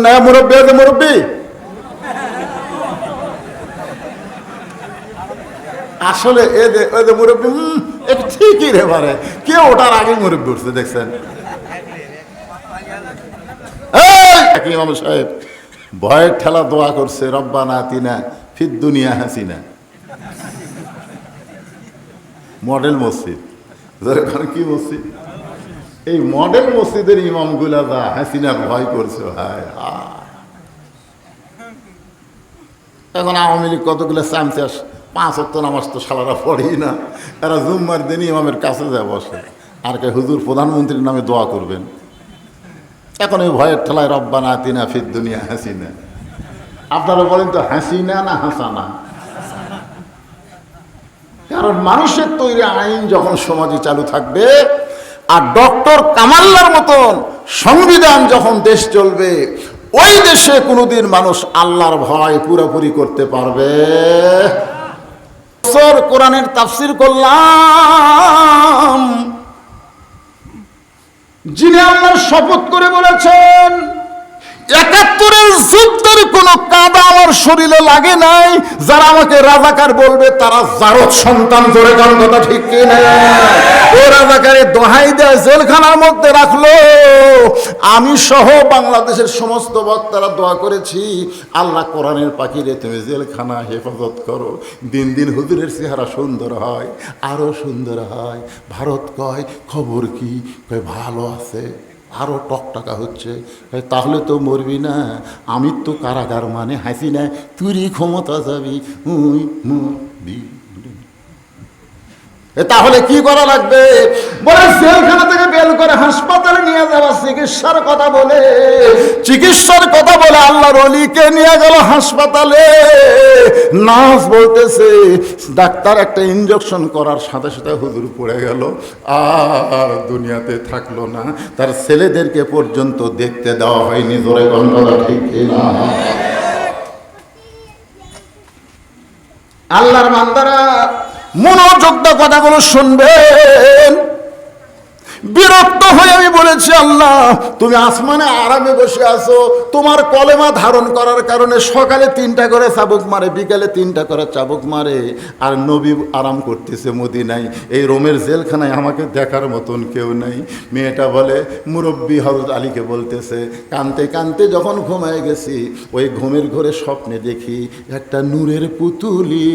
না, মুরব্বী আছে মুরব্বী। আসলে এদের মুরব্বী ঠিকই রে পারে, কেউ ওটার আগে মুরব্বী উঠছে দেখছেন। ইমাম সাহেব ভয়ের ঠেলা দোয়া করছে, রব্বানা আতিনা ফিদ দুনিয়া হাসিনা। মডেল মসজিদ, কি মসজিদ? এই মডেল মসজিদের ইমাম গুলা যা হাসিনার ভয় করছে ভাই। এখন আওয়ামী লীগ কতগুলো চামচাস, 5 ওয়াক্ত নামাজ তো সালারা পড়েই না, এরা জুম্মার দিন ইমামের কাছে যায় বসে আর কে হুজুর প্রধানমন্ত্রীর নামে দোয়া করবেন। এখন এই ভয়ের ঠেলায় রব্বানা আতিনা ফিদ দুনিয়া হাসিনা। আপনারা বলেন তো হাসিনা না হাসানা? কারণ মানুষের তৈরি আইন যখন সমাজে চালু থাকবে আর ডক্টর কামাল্লার মতন সংবিধান যখন দেশ চলবে, ওই দেশে কোনোদিন মানুষ আল্লাহর ভয় পুরোপুরি করতে পারবে। কোরআনের তাফসীর করলাম, যিনি আল্লাহর শপথ করে বলেছেন ৭১-এর যুদ্ধের কোন কাদা আমার শরীরে লাগে নাই, যারা আমাকে রাজাকার বলবে তারা জারদ সন্তান। জোরে গান কথা ঠিক কি না? ও রাজাকারে দোহাই দেয় জেলখানার মধ্যে রাখলো। আমি সহ বাংলাদেশের সমস্ত বক্তারা দোয়া করেছি, আল্লাহ কোরআনের পাখিরে তুমি জেলখানা হেফাজত করো। দিন দিন হুজুরের চেহারা সুন্দর হয়, আরো সুন্দর হয়। ভারত কয় খবর কি? কয় ভালো আছে, আরো টকটাকা হচ্ছে। তাহলে তো মরবি না। আমি তো কারাগার মানে হাসি না, তুই ক্ষমতা যাবি, উই মরবি। তাহলে কি করা লাগবে? বলে জেলখানা থেকে বের করে হাসপাতালে নিয়ে যাওয়া, চিকিৎসার কথা বলে আল্লাহর ওলিকে নিয়ে গেল হাসপাতালে। নার্স বলতেছে ডাক্তার একটা ইনজেকশন করার সাথে সাথে হুজুর পড়ে গেল, আর দুনিয়াতে থাকলো না। তার ছেলেদেরকে পর্যন্ত দেখতে দেওয়া হয়নি। জোরে গন্ডা ঠিক না? আল্লাহর বান্দারা মনোযোগ দিয়ে কথাগুলো শুনবেন। বিরক্ত হয়ে আমি বলেছি, আল্লাহ তুমি আসমানে আরামে বসে আছো, তোমার কলেমা ধারণ করার কারণে সকালে 3টা করে চাবুক মারে, বিকালে 3টা করে চাবুক মারে, আর নবী আরাম করতেছে মদিনায়। এই রোমের জেলখানায় আমাকে দেখার মতন কেউ নাই। মেয়েটা বলে, মুরব্বী হযরত আলীকে বলতেছে, কানতে কানতে যখন ঘুমায় গেছি, ওই ঘুমের ঘরে স্বপ্নে দেখি একটা নূরের পুতুলি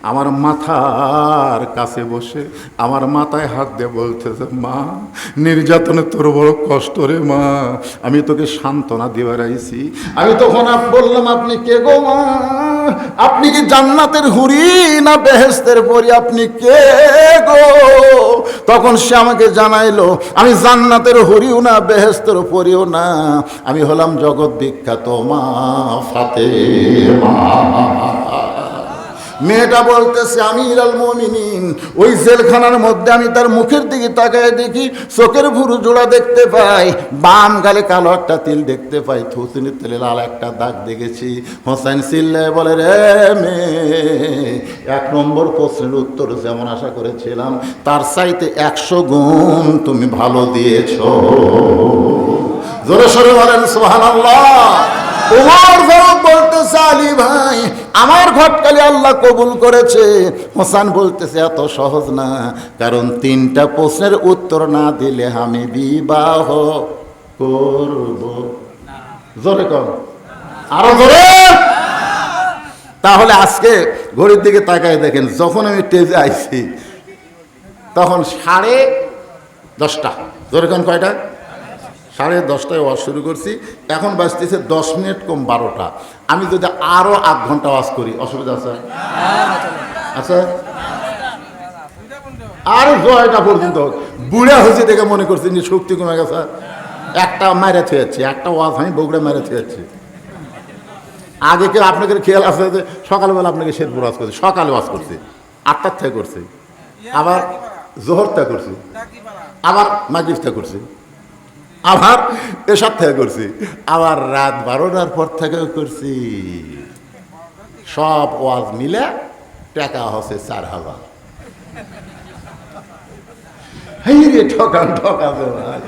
আমার মাথার কাছে বসে আমার মাথায় হাত দিয়ে বলতেছে, মা নির্যাতনে তোর বড় কষ্ট রে মা, আমি তোকে সান্ত্বনা দিবার আইছি। আমি তখন বললাম, আপনি কে গো মা? আপনি কি জান্নাতের হুরি না বেহেশতের পরী? আপনি কে গো? তখন সে আমাকে জানাইলো, আমি জান্নাতের হুরিও না বেহেশতের পরীও না, আমি হলাম জগৎ বিখ্যাত মা ফাতেমা। মেয়েটা বলতেছে, আমিরুল মুমিনিন, ওই জেলখানার মধ্যে আমি তার মুখের দিকে তাকায় দেখি চোখের ভুরু জোড়া দেখতে পাই, বাম গালে কালো একটা তিল দেখতে পাই, থুতনির তেলে লাল একটা দাগ দেখেছি। হোসেন চিল্লায় বলে, রে মেয়ে, 1 নম্বর প্রশ্নের উত্তর যেমন আশা করেছিলাম তার চাইতে 100 গুণ তুমি ভালো দিয়েছ। জোরে সরে বলেন সুবহানাল্লাহ। ওমর ফারুক বলতেছে, আলী ভাই আমার ঘটকালি আল্লাহ কবুল করেছে। হোসেন বলতেছে, এত সহজ না, কারণ 3টা প্রশ্নের উত্তর না দিলে আমি বিবাহ করব। জোরে কর, আরো জোরে। তাহলে আজকে ঘড়ির দিকে তাকায় দেখেন, যখন আমি স্টেজে আইছি তখন 10:30। জোরে কন, কয়টা? 10:30টায় ওয়াজ শুরু করছি, এখন বাজতেছে 10 মিনিট কম 12টা। আমি যদি আরো 8 ঘন্টা ওয়াজ করি, অসুবিধা আছে? আচ্ছা, আর 6টা পর্যন্ত বুড়া হয়েছে দেখে মনে করছি যে শক্তি কমে গেছে। একটা মেরে থুয়েছি, একটা ওয়াজ আমি বগুড়া মেরে থুয়েছি। আগে কেউ আপনাদের খেয়াল আছে যে সকালবেলা আপনাকে শেরপুর ওয়াজ করছি, সকালে ওয়াজ করছি, 8টার থেকে করছি, আবার জোহরটা করছি, আবার মাগরিবটা করছি, আবার এশার থেকে করছি, আবার রাত 12টার পর থেকেও করছি। সব ওয়াজ মিলে টাকা হচ্ছে 4000। রে ঠকান ঠকাবে ভাই।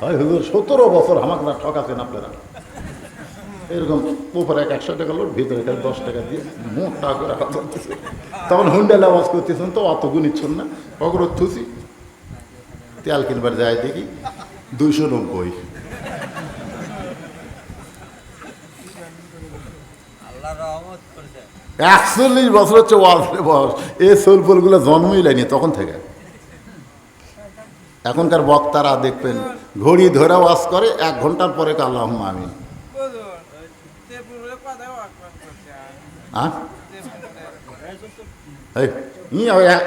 হুজুর 17 বছর আমাকে না ঠকাছেন আপনারা, এরকম উপরে 100 টাকা লোট, ভিতরে 10 টাকা দিয়ে মোটা করে হাত ধরতেছে। তখন হুন্ডাল আওয়াজ করতেছেন, তো অত গুণিচ্ছন না, অগ্রত থুসি তেল কিনবার যায় দেখি 290। 41 বছর হচ্ছে ওয়াজের বয়স, এই সোলফুলগুলো জন্মই লাইনি তখন থেকে। এখনকার বক্তারা দেখবেন ঘড়ি ধরে ওয়াজ করে, 1 ঘন্টার পরে আল্লাহুম্মা আমিন।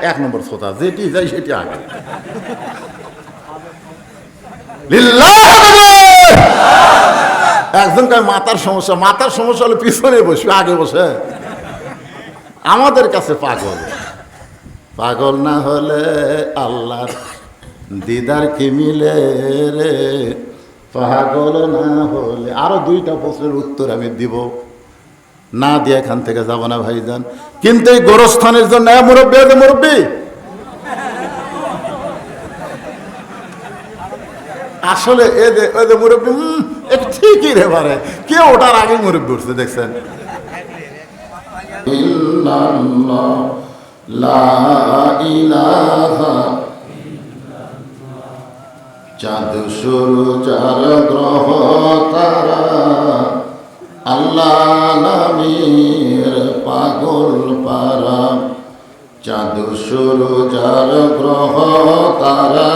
এক নম্বর শ্রোতা, যেটি যাই সেটি আগে। একজনকার মাথার সমস্যা, মাথার সমস্যা হলে পিছনে বসবে, আগে বসে। আমাদের কাছে পাগল, পাগল না হলে আল্লাহর দিদার কি মিলে রে, পাগল না হলে। আরো 2টা প্রশ্নের উত্তর আমি দিব, না দিয়ে এখান থেকে যাব না ভাইজান। কিন্তু এই গোরস্থানের জন্য মুরব্বী আছে, মুরব্বী আসলে এদের মুরব্বী ঠিকই রে পারে, কেউ ওটার আগে মুরব্বী উঠছে দেখছেন। চাঁদ সূরজ আর গ্রহ তারা আল্লাহ নামের পাগল পারা। চাঁদ সূরজ আর গ্রহ তারা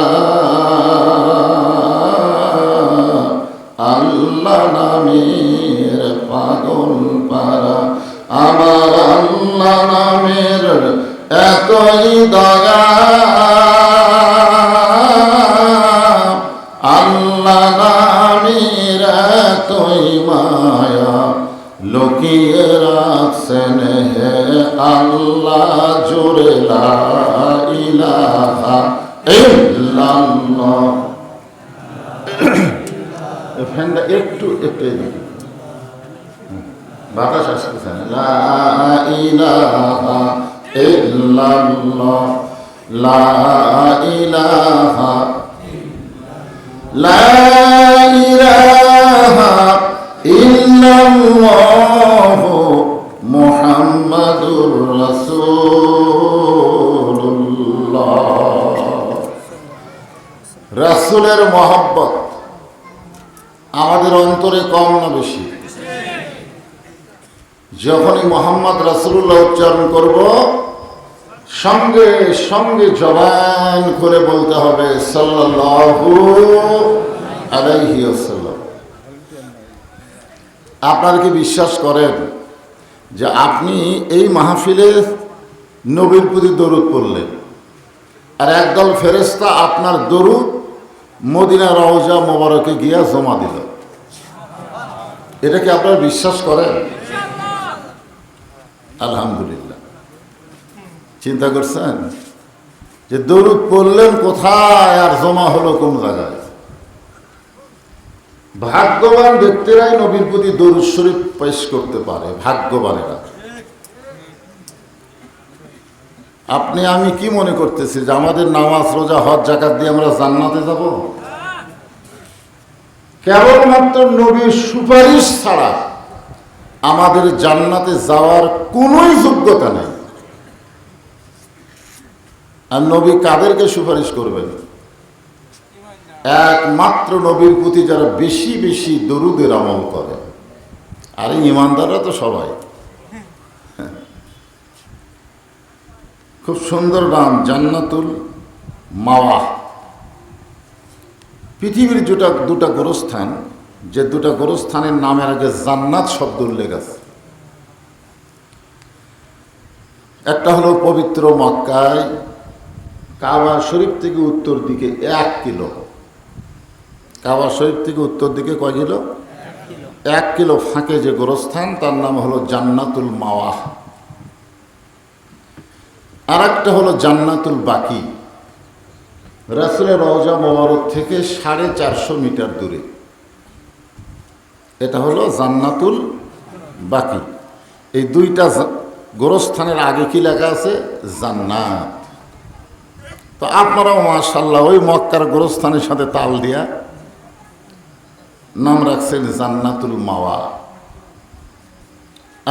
আল্লাহ নামের পাগল পারা। আমার আল্লাহ নামের এতই দয়া, আল্লাহ নামের এতই মায়া, লুকিয়ে রাখছেন হে আল্লাহ জোরে লা ইলাহা ইল্লাল্লাহ। ফ্যানটা একটু এদিকে, বাতাস আসতেছে না। লা ইলাহা ইল্লাল্লাহ, লা ইলাহা, লা ইলাহা ইল্লাল্লাহ মুহাম্মাদুর রাসূলুল্লাহ। রাসূলের মহব্বত আমাদের অন্তরে কম না বেশি? যখনই মোহাম্মদ রাসূলুল্লাহ উচ্চারণ করব, সঙ্গে সঙ্গে জবান করে বলতে হবে সাল্লাল্লাহু আলাইহি ওয়াসাল্লাম। আপনারা কি বিশ্বাস করেন যে আপনি এই মাহফিলে নবীর প্রতি দরুদ পড়লেন, আর একদল ফেরেশতা আপনার দরুদ মদিনা রওজা মোবারকে গিয়া জমা দিল? এটা কি আপনারা বিশ্বাস করেন? আলহামদুলিল্লাহ। চিন্তা করছেন যে দরুদ পড়লেন কোথায় আর জমা হলো কোন জায়গায়? ভাগ্যবান ব্যক্তিরাই নবীর প্রতি দরুদ শরীফ পেশ করতে পারে, ভাগ্যবানেরা। আপনি আমি কি মনে করতেছি যে আমাদের নামাজ রোজা হজ যাকাত দিয়ে আমরা জান্নাতে যাব? কেবলমাত্র নবীর সুপারিশ ছাড়া আমাদের জান্নাতে যাওয়ার কোনো যোগ্যতা নেই। আর নবী কাদেরকে সুপারিশ করবেন? একমাত্র নবীর প্রতি যারা বেশি বেশি দরুদের আমল করে। আর ইমানদাররা তো সবাই। খুব সুন্দর নাম, জান্নাতুল মাওয়া। পৃথিবীর দুটা গোরস্থান, যে দুটা গোরস্থানের নামের আগে জান্নাত শব্দ উল্লেখ আছে। একটা হলো পবিত্র মক্কায়, কাবা শরীফ থেকে উত্তর দিকে 1 কিলো। কাবা শরীফ থেকে উত্তর দিকে কয় কিলো? 1 কিলো ফাঁকে যে গোরস্থান, তার নাম হলো জান্নাতুল মাওয়া। আর একটা হলো জান্নাতুল বাকি, রাসূলের রওজা মোবারক থেকে 450 মিটার দূরে। এটা হলো জান্নাতুল বাকি। এই দুইটা গোরস্থানের আগে কি লেখা আছে? জান্নাত। তো আপনারাও মাশাআল্লাহ ওই মক্কার গোরস্থানের সাথে তাল দিয়া নাম রাখছেন জান্নাতুল মাওয়া।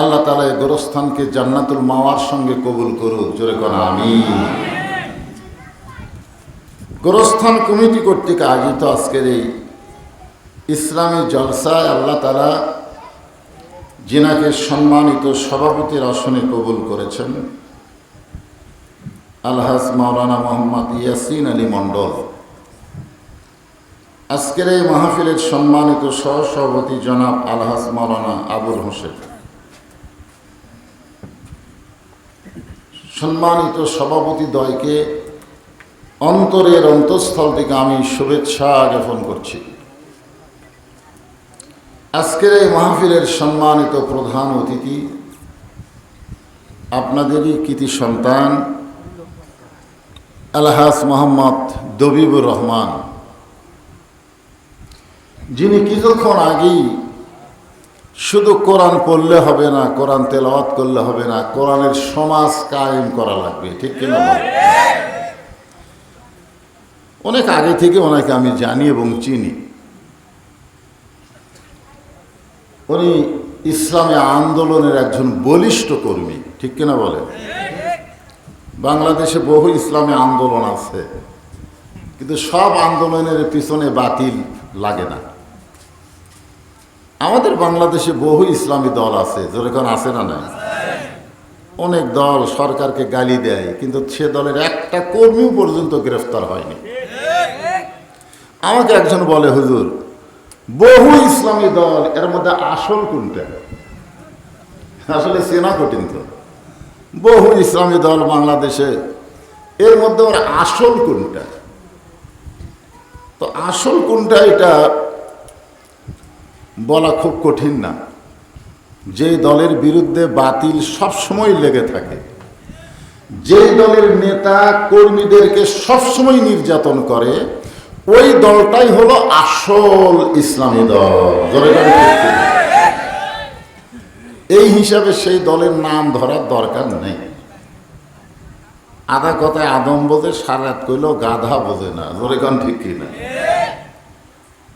আল্লাহ তাআলা এই গোরস্থানকে জান্নাতুল মাওয়ার সঙ্গে কবুল করুক, জোরে কোন আমিন। গোরস্থান কমিটি কর্তৃক আয়োজিত আজকের এই ইসলামী জলসায় আল্লাহ তাআলা যিনাকে সম্মানিত সভাপতির আসনে কবুল করেছেন, আলহাজ মাওলানা মোহাম্মদ ইয়াসিন আলী মণ্ডল। আজকের এই মাহফিলের সম্মানিত সহসভাপতি জনাব আলহাজ মাওলানা আবুল হোসেন, সম্মানিত সভাপতি দ্বয়কে অন্তরের অন্তঃস্থল থেকে আমি শুভেচ্ছা জ্ঞাপন করছি। আজকের এই মাহফিলের সম্মানিত প্রধান অতিথি আপনাদেরই কৃতি সন্তান আলহাজ মোহাম্মদ দবিবুর রহমান, যিনি কিছুক্ষণ আগেই শুধু কোরআন পড়লে হবে না, কোরআন তেলাওয়াত করলে হবে না, কোরআনের সমাজ কায়েম করা লাগবে, ঠিক কিনা? অনেক আগে থেকে ওনাকে আমি জানি এবং চিনি। উনি ইসলামী আন্দোলনের একজন বলিষ্ঠ কর্মী, ঠিক কিনা বলে? বাংলাদেশে বহু ইসলামী আন্দোলন আছে, কিন্তু সব আন্দোলনের পিছনে বাতিল লাগে না। আমাদের বাংলাদেশে বহু ইসলামী দল আছে, যেরকম আছে না নাই? অনেক দল সরকারকে গালি দেয়, কিন্তু সে দলের একটা কর্মী পর্যন্ত গ্রেফতার হয়নি। আমাকে একজন বলে, হুজুর বহু ইসলামী দল, এর মধ্যে আসল কোনটা? আসলে চেনা কঠিন তো। বহু ইসলামী দল বাংলাদেশে, এর মধ্যে ওর আসল কোনটা? তো আসল কোনটা এটা বলা খুব কঠিন না। যে দলের বিরুদ্ধে বাতিল সবসময় লেগে থাকে, যে দলের নেতা কর্মীদেরকে সবসময় নির্যাতন করে, ওই দলটাই হলো আসল ইসলামী দল। এই হিসাবে সেই দলের নাম ধরার দরকার নেই। আধা কথায় আদম বোঝে, সারাত কইলেও গাধা বোঝে না, জোরে গান ঠিক কিনা?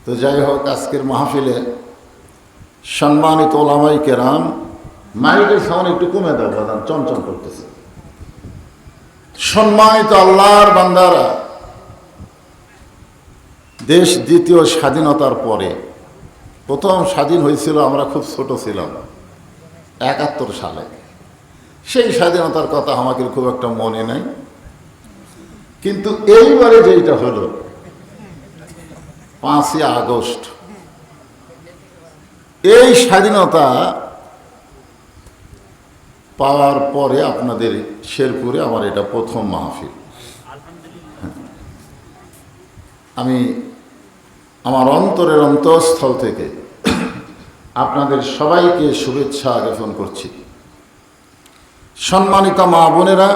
তো যাই হোক, আজকের মাহফিলে সম্মানিত ওলামাই কেরাম, মাইকের সাউন্ড একটু কমে দাও বাদান, চমচম করতেছে। সম্মানিত আল্লাহর বান্দারা, দেশ দ্বিতীয় স্বাধীনতার পরে, প্রথম স্বাধীন হয়েছিল আমরা খুব ছোট ছিলাম 71 সালে। সেই স্বাধীনতার কথা আমাকে খুব একটা মনে নাই, কিন্তু এইবারে যেটা হলো 5ই আগস্ট, এই স্বাধীনতা পাওয়ার পরে আপনাদের শেরপুরে আমার এটা প্রথম মাহফিল। আমি আমার অন্তরের অন্তঃস্থল থেকে আপনাদের সবাইকে শুভেচ্ছা জ্ঞাপন করছি। সম্মানিত মা বোনেরা,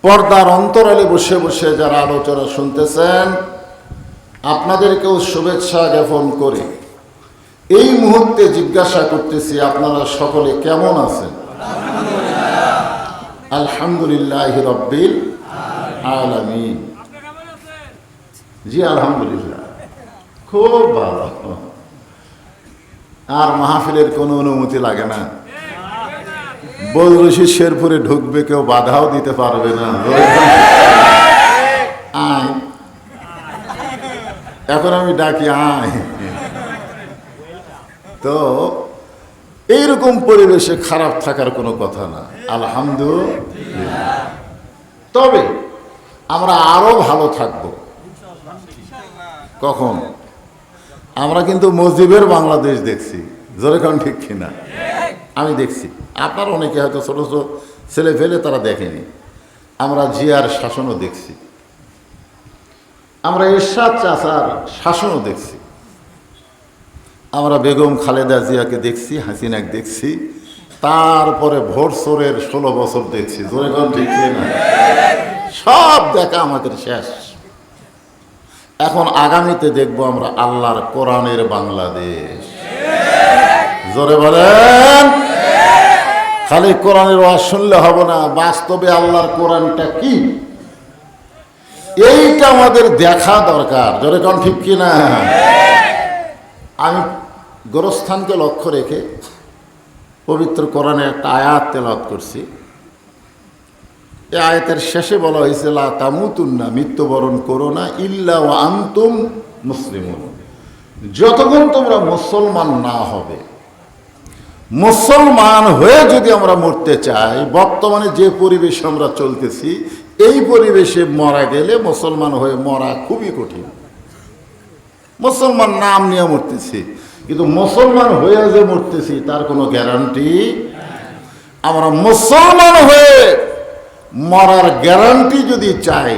পর্দার অন্তরালে বসে বসে যারা আলোচনা শুনতেছেন, আপনাদেরকেও শুভেচ্ছা জ্ঞাপন করে এই মুহূর্তে জিজ্ঞাসা করতেছি, আপনারা সকলে কেমন আছেন? আলহামদুলিল্লাহি রাব্বিল আলামিন। জি আলহামদুলিল্লাহ, খুব ভালো। আর মাহফিলের কোনো অনুমতি লাগে না, বদরশি শেরপুরে ঢুকবে, কেউ বাধাও দিতে পারবে না। আয়, এখন আমি ডাকি আয়। তো এইরকম পরিবেশে খারাপ থাকার কোনো কথা না, আলহামদুলিল্লাহ। তবে আমরা আরো ভালো থাকবো। কখন? আমরা কিন্তু মুজিবের বাংলাদেশ দেখছি, জোরে কারণ ঠিক কিনা? আমি দেখছি, আপনার অনেকে হয়তো ছোট ছোট ছেলে ফেলে তারা দেখেনি। আমরা জিয়ার শাসনও দেখছি, আমরা এরশাদ চাচার শাসনও দেখছি, আমরা বেগম খালেদা জিয়াকে দেখছি, হাসিনাকে দেখছি, তারপরে ভোরসোরের 16 বছর দেখছি, জোরে কারণ ঠিক কিনা? সব দেখা আমাদের শেষ। এখন আগামীতে দেখব আমরা আল্লাহর কোরআনের বাংলাদেশ। জোরে বলেন। খালি কোরআনের ওয়াজ শুনলে হবে না, বাস্তবে আল্লাহর কোরআনটা কি এইটা আমাদের দেখা দরকার। জোরে কোন ঠিক কিনা? আমি গোরস্থানকে লক্ষ্য রেখে পবিত্র কোরআনে একটা আয়াত তেলাওয়াত করছি। এই আয়াতের শেষে বলা হয়েছে লা তামুতুন্না, মৃত্যুবরণ করো না, ইল্লা ওয়া আনতুম মুসলিমুন, যতক্ষণ তোমরা মুসলমান না হবে। মুসলমান হয়ে যদি আমরা মরতে চাই, বর্তমানে যে পরিবেশে আমরা চলতেছি, এই পরিবেশে মরা গেলে মুসলমান হয়ে মরা খুবই কঠিন। মুসলমান নাম নিয়ে মরতেছি, কিন্তু মুসলমান হয়ে যে মরতেছি তার কোনো গ্যারান্টি। আমরা মুসলমান হয়ে মরার গ্যারান্টি যদি চাই,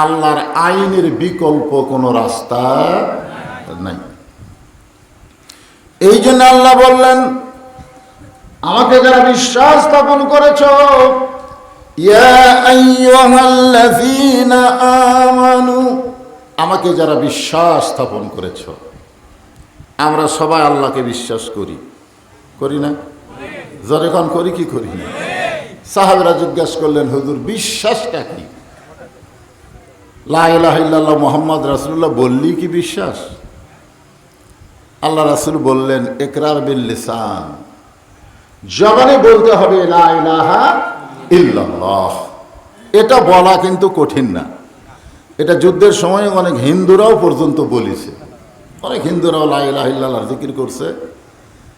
আল্লাহর আইনের বিকল্প কোনো রাস্তা নাই। এই জন্য আল্লাহ বললেন, আমাকে যারা বিশ্বাস স্থাপন করেছ, ইয়া আইয়ুহাল্লাযীনা আমানু, আমাকে যারা বিশ্বাস স্থাপন করেছ। আমরা সবাই আল্লাহকে বিশ্বাস করি, করি না? যখন করি কি করি না? সাহাবীরা জিজ্ঞাসা করলেন, হুজুর বিশ্বাসটা কি? লা ইলাহা ইল্লাল্লাহ মুহাম্মদ রাসূলুল্লাহ বললি কি বিশ্বাস? আল্লাহ রাসূল বললেন, ইকরার বিল লিসান, জবানে বলতে হবে লা ইলাহা ইল্লাল্লাহ। এটা বলা কিন্তু কঠিন না। এটা যুদ্ধের সময় অনেক হিন্দুরাও পর্যন্ত বলেছে, অনেক হিন্দুরাও লা ইলাহা ইল্লাল্লাহ জিকির করছে।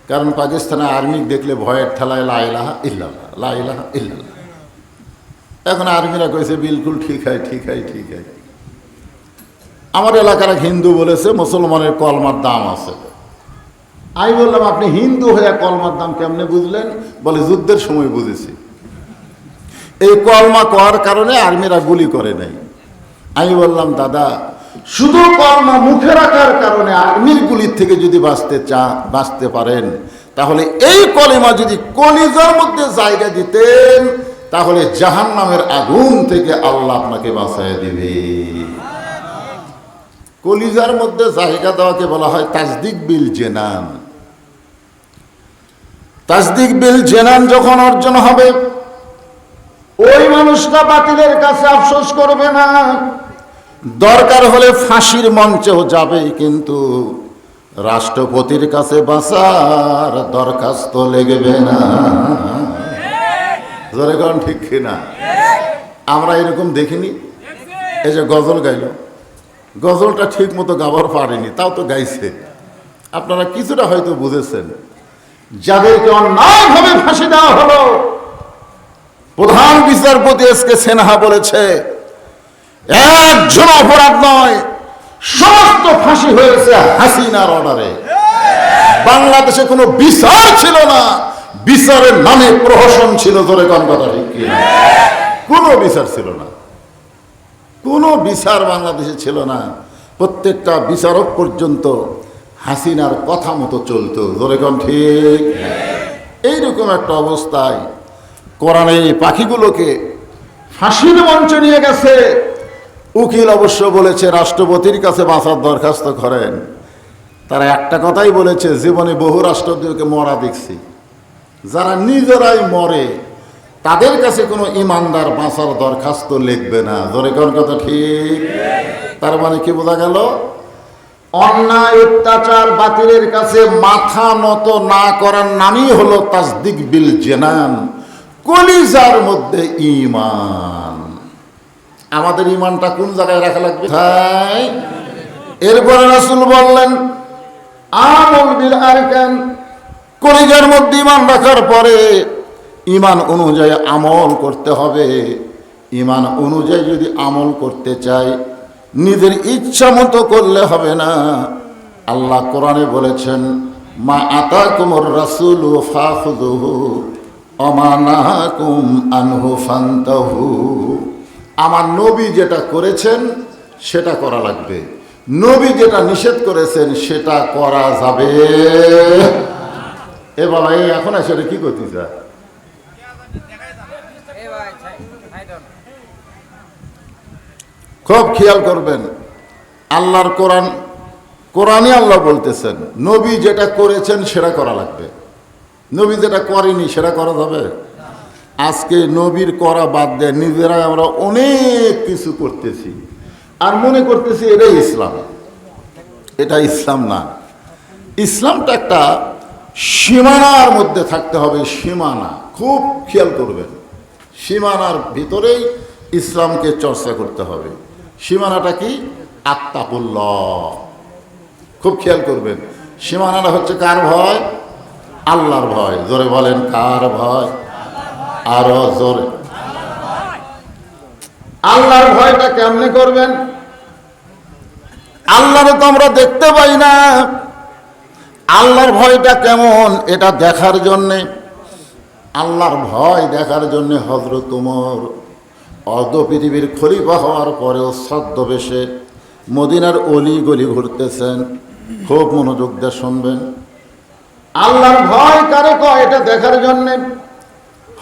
কারণ পাকিস্তানে আর্মি দেখলে ভয়ের ঠেলায় লা ইলাহা ইল্লাল্লাহ, লা ইলাহা ইল্লাল্লাহ। এখন আর্মিরা কইছে বিলকুল ঠিক হয়, ঠিক হয়, ঠিক হয়। আমার এলাকার এক হিন্দু বলেছে মুসলমানের কলমার দাম আছে। আমি বললাম, আপনি হিন্দু হয়ে কলমার দাম কেমনে বুঝলেন? বলে, যুদ্ধের সময় বুঝেছি। এই কলমা করার কারণে আর্মিরা গুলি করে নাই। আমি বললাম, দাদা, শুধু কলমা মুখে রাখার কারণে আর্মির গুলির থেকে যদি বাঁচতে পারেন, তাহলে এই কলেমা যদি কলিজার মধ্যে জায়গা দিতেন, তাহলে জাহান্নামের আগুন থেকে আল্লাহ আপনাকে বাঁচায় দিবে। কলিজার মধ্যে জায়গা দেওয়াকে বলা হয় তাসদিক বিল জেনান। তাসদিক বিল জেনান যখন অর্জন হবে, ওই মানুষটা বাতিলের কাছে আফসোস করবে না। দরকার হলে ফাঁসির মঞ্চেও যাবে, কিন্তু রাষ্ট্রপতির কাছে বাঁচার দরখাস্ত লেগবে না। জোরে কোন ঠিক কিনা? আমরা এরকম দেখিনি। এই যে গজল গাইল, গজলটা ঠিক মতো গাবার পারেনি, তাও তো গাইছে। আপনারা কিছুটা হয়তো বুঝেছেন। যাদেরকে অন্যায়ভাবে ফাঁসি দেওয়া হলো, প্রধান বিচারপতি এসকে সিনহা বলেছে, একজন অপরাধ নয়, সমস্ত ফাঁসি হয়েছে হাসিনার অর্ডারে। বাংলাদেশে কোনো বিচার ছিল না, বিচারের নামে প্রহসন ছিল। ধরে কোন কথা ঠিক কিনা? কোনো বিচার ছিল না, কোনো বিচার বাংলাদেশে ছিল না। প্রত্যেকটা বিচারক পর্যন্ত হাসিনার কথা মতো চলতো। ধরে কোন ঠিক? এইরকম একটা অবস্থায় কোরআনে এই পাখিগুলোকে ফাঁসির মঞ্চে নিয়ে গেছে। উকিল অবশ্য বলেছে রাষ্ট্রপতির কাছে বাঁচার দরখাস্ত করেন। তারা একটা কথাই বলেছে, জীবনে বহু রাষ্ট্রপতিকে মরা দেখছি, যারা নিজেরাই মরে তাদের কাছে কোনো ইমানদার বাঁচার দরখাস্ত লিখবে না। জোরে কোন কথা ঠিক? তার মানে কি বোঝা গেল? অন্যায় অত্যাচার বাতিলের কাছে মাথা নত না করার নামই হলো তাসদিক বিল জেনান, কলিজার মধ্যে ঈমান। আমাদের ঈমানটা কোন জায়গায় রাখা লাগবে? এরপরে রাসূল বললেন, আমল বিল আরকান, কলিজার মধ্যে ঈমান রাখার পরে ঈমান অনুযায়ী আমল করতে হবে। ঈমান অনুযায়ী যদি আমল করতে চাই, নিজের ইচ্ছা মতো করলে হবে না। আল্লাহ কোরআনে বলেছেন, মা আতাকুমুর রাসূলু ফাখুযুহু ওয়া মা নাহাকুম আনহু ফান্তাহু। আমার নবী যেটা করেছেন সেটা করা লাগবে, নবী যেটা নিষেধ করেছেন সেটা করা যাবে। এ বাবা, এই এখন আসলে কি করতে চায়? খুব খেয়াল করবেন, আল্লাহর কোরআন, কোরআনই আল্লাহ বলতেছেন নবী যেটা করেছেন সেটা করা লাগবে, নবী যেটা করেনি সেটা করা যাবে? আজকে নবীর করা বাদ দেয় নিজেরাই আমরা অনেক কিছু করতেছি আর মনে করতেছি এটাই ইসলাম। এটা ইসলাম না। ইসলামটা একটা সীমানার মধ্যে থাকতে হবে। সীমানা খুব খেয়াল করবেন, সীমানার ভিতরেই ইসলামকে চর্চা করতে হবে। সীমানাটা কি? আত্তাকুল্লাহ। খুব খেয়াল করবেন, সীমানাটা হচ্ছে কার ভয়? আল্লাহর ভয়। জোরে বলেন, কার ভয়? আরো জোরে। আল্লাহর ভয়টা কেমনে করবেন? আল্লাহরে তো আমরা দেখতে পাই না, আল্লাহর ভয়টা কেমন এটা দেখার জন্যে, আল্লাহর ভয় দেখার জন্যে হযরত ওমর অর্ধ পৃথিবীর খলিফা হওয়ার পরেও ছদ্মবেশে মদিনার অলি গলি ঘুরতেছেন। খুব মনোযোগ দিয়ে শুনবেন, আল্লাহর ভয় কারে কয় এটা দেখার জন্যে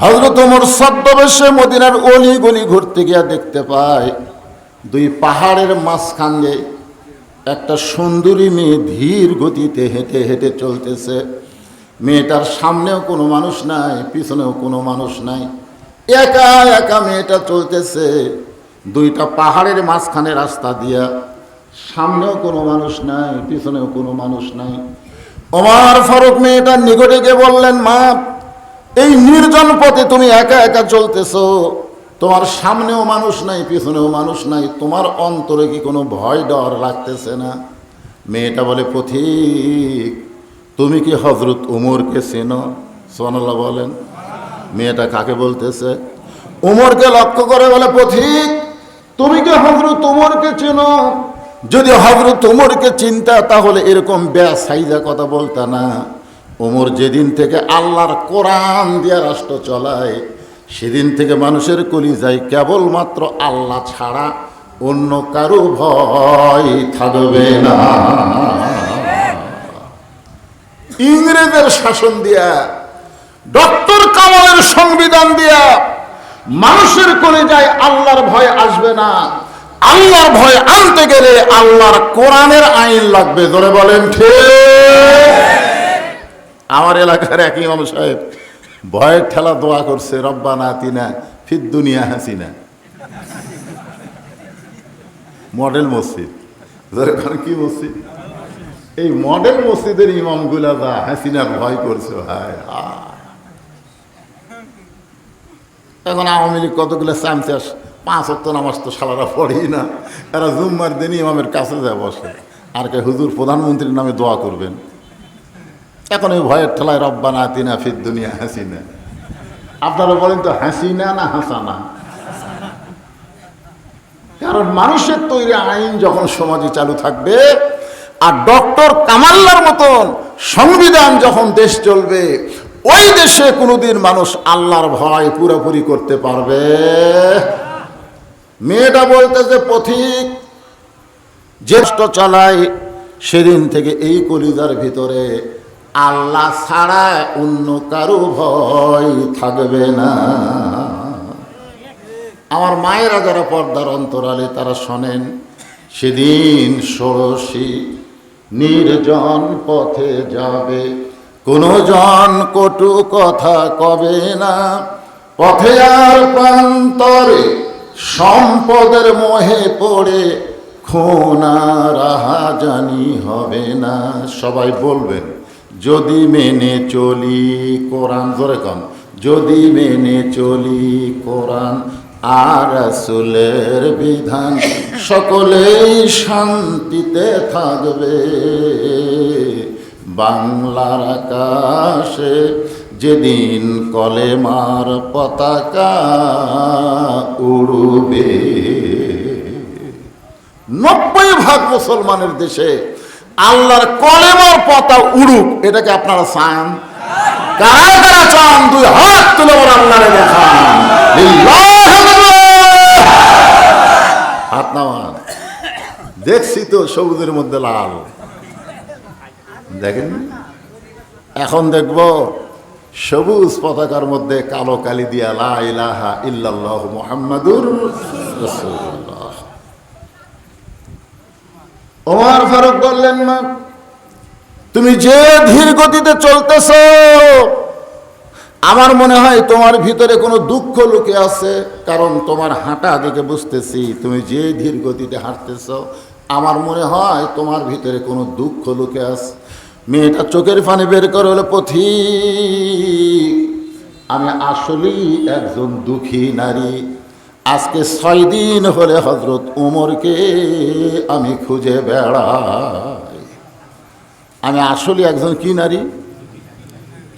হযরত ওমর ছদ্মবেশে মদিনার অলি গলি ঘুরতে গিয়া দেখতে পায় দুই পাহাড়ের মাঝখানে একটা সুন্দরী মেয়ে ধীর গতিতে হেঁটে হেঁটে চলতেছে। মেয়েটার সামনেও কোনো মানুষ নাই, পিছনেও কোনো মানুষ নাই, একা একা মেয়েটা চলতেছে দুইটা পাহাড়ের মাঝখানে রাস্তা দিয়া। সামনেও কোনো মানুষ নাই, পিছনেও কোনো মানুষ নাই। ওমর ফারুক মেয়েটার নিকটে গিয়ে বললেন, মা, এই নির্জন পথে তুমি একা একা চলতেছো, তোমার সামনেও মানুষ নাই, পিছনেও মানুষ নাই, তোমার অন্তরে কি কোনো ভয় ডর লাগতেছে না? মেয়েটা বলে, পথিক, তুমি কি হযরত ওমরকে চেনো? সুবহানাল্লাহ বলেন। মেয়েটা কাকে বলতেছে? ওমরকে লক্ষ্য করে বলে, পথিক, তুমি কি হযরত ওমরকে চেনো? যদি হযরত ওমরকে চিনতা তাহলে এরকম বেসাইজা কথা বলতা না। ওমর যেদিন থেকে আল্লাহর কোরআন দিয়া রাষ্ট্র চলায়, সেদিন থেকে মানুষের কলিজায় কেবলমাত্র আল্লাহ ছাড়া অন্য কারো ভয় থাকবে না। ইংরেজের শাসন দিয়া, ডক্টর কামালের সংবিধান দিয়া মানুষের কলিজায় আল্লাহর ভয় আসবে না। আল্লাহর ভয় আনতে গেলে আল্লাহর কোরআনের আইন লাগবে। ধরে বলেন ঠিক। আমার এলাকার এক ইমাম সাহেব ভয়ের ঠেলা দোয়া করছে, রব্বানা আতিনা ফিদ দুনিয়া হাসিনা। মডেল মসজিদ। কি মসজিদ? এই মডেল মসজিদের ইমামগুলা যা হাসিনার ভয় করছে ভাই। এখন আওয়ামী লীগ কতগুলো চামচাস, 5 ওয়াক্ত নামাজ তো শালারা পড়েই না, এরা জুম্মার দিনই ইমামের কাছে যায় বসে, আর কে হুজুর প্রধানমন্ত্রীর নামে দোয়া করবেন। এখন এই ভয়ের ঠেলায় রব্বানা আতিনা ফিদ দুনিয়া হাসিনা। আপনারা বলেন তো হাসিনা না হাসানা? কারণ মানুষের তৈরি আইন যখন সমাজে চালু থাকবে, আর ডক্টর কামাল্লার মতন সংবিধান যখন দেশ চলবে, ওই দেশে কোনোদিন মানুষ আল্লাহর ভয় পুরোপুরি করতে পারবে। মেয়েটা বলতেছে, পথিক, যে রাষ্ট্র চালায় সেদিন থেকে এই কলিজার ভিতরে আল্লাহ ছাড়া অন্য কারো ভয় থাকবে না। আমার মায়েরা যারা পর্দার অন্তরালে তারা শোনেন, সেদিন ষোড়শী নির্জন পথে যাবে, কোনো জন কটু কথা কবে না, পথে আর প্রান্তরে সম্পদের মোহে পড়ে খুনা রাহাজানি হবে না। সবাই বলবেন, যদি মেনে চলি কোরআন। জোরে কন, যদি মেনে চলি কোরআন আর রাসূলের বিধান, সকলেই শান্তিতে থাকবে। বাংলার আকাশে যেদিন কলেমার পতাকা উড়বে। 90% মুসলমানের দেশে আল্লাহর কলেমার পতাকা উড়ুক, এটাকে আপনারা চান? কারা কারা চান? 2 হাত তুলে আল্লাহরে দেখান। হাত নামান। দেখছি তো সবুজের মধ্যে লাল, দেখেন। এখন দেখব সবুজ পতাকার মধ্যে কালো কালি দিয়া লা ইলাহা ইল্লাল্লাহু মুহাম্মাদুর রাসূলুল্লাহ। ওমর ফারুক বললেন, মা, তুমি যে ধীর গতিতে চলতেছ, আমার মনে হয় তোমার ভিতরে কোনো দুঃখ লুকে আছে। কারণ তোমার হাঁটা দেখে বুঝতেছি তুমি যে ধীর গতিতে হাঁটতেছ, আমার মনে হয় তোমার ভিতরে কোনো দুঃখ লুকে আছে। মেয়েটা চোখের পানি বের করে হলো, পথিক আমি আসলেই একজন দুঃখী নারী, আজকে 6 দিন হলে হযরত ওমরকে আমি খুঁজে বেড়াই। আমি আসলে একজন কি নারী,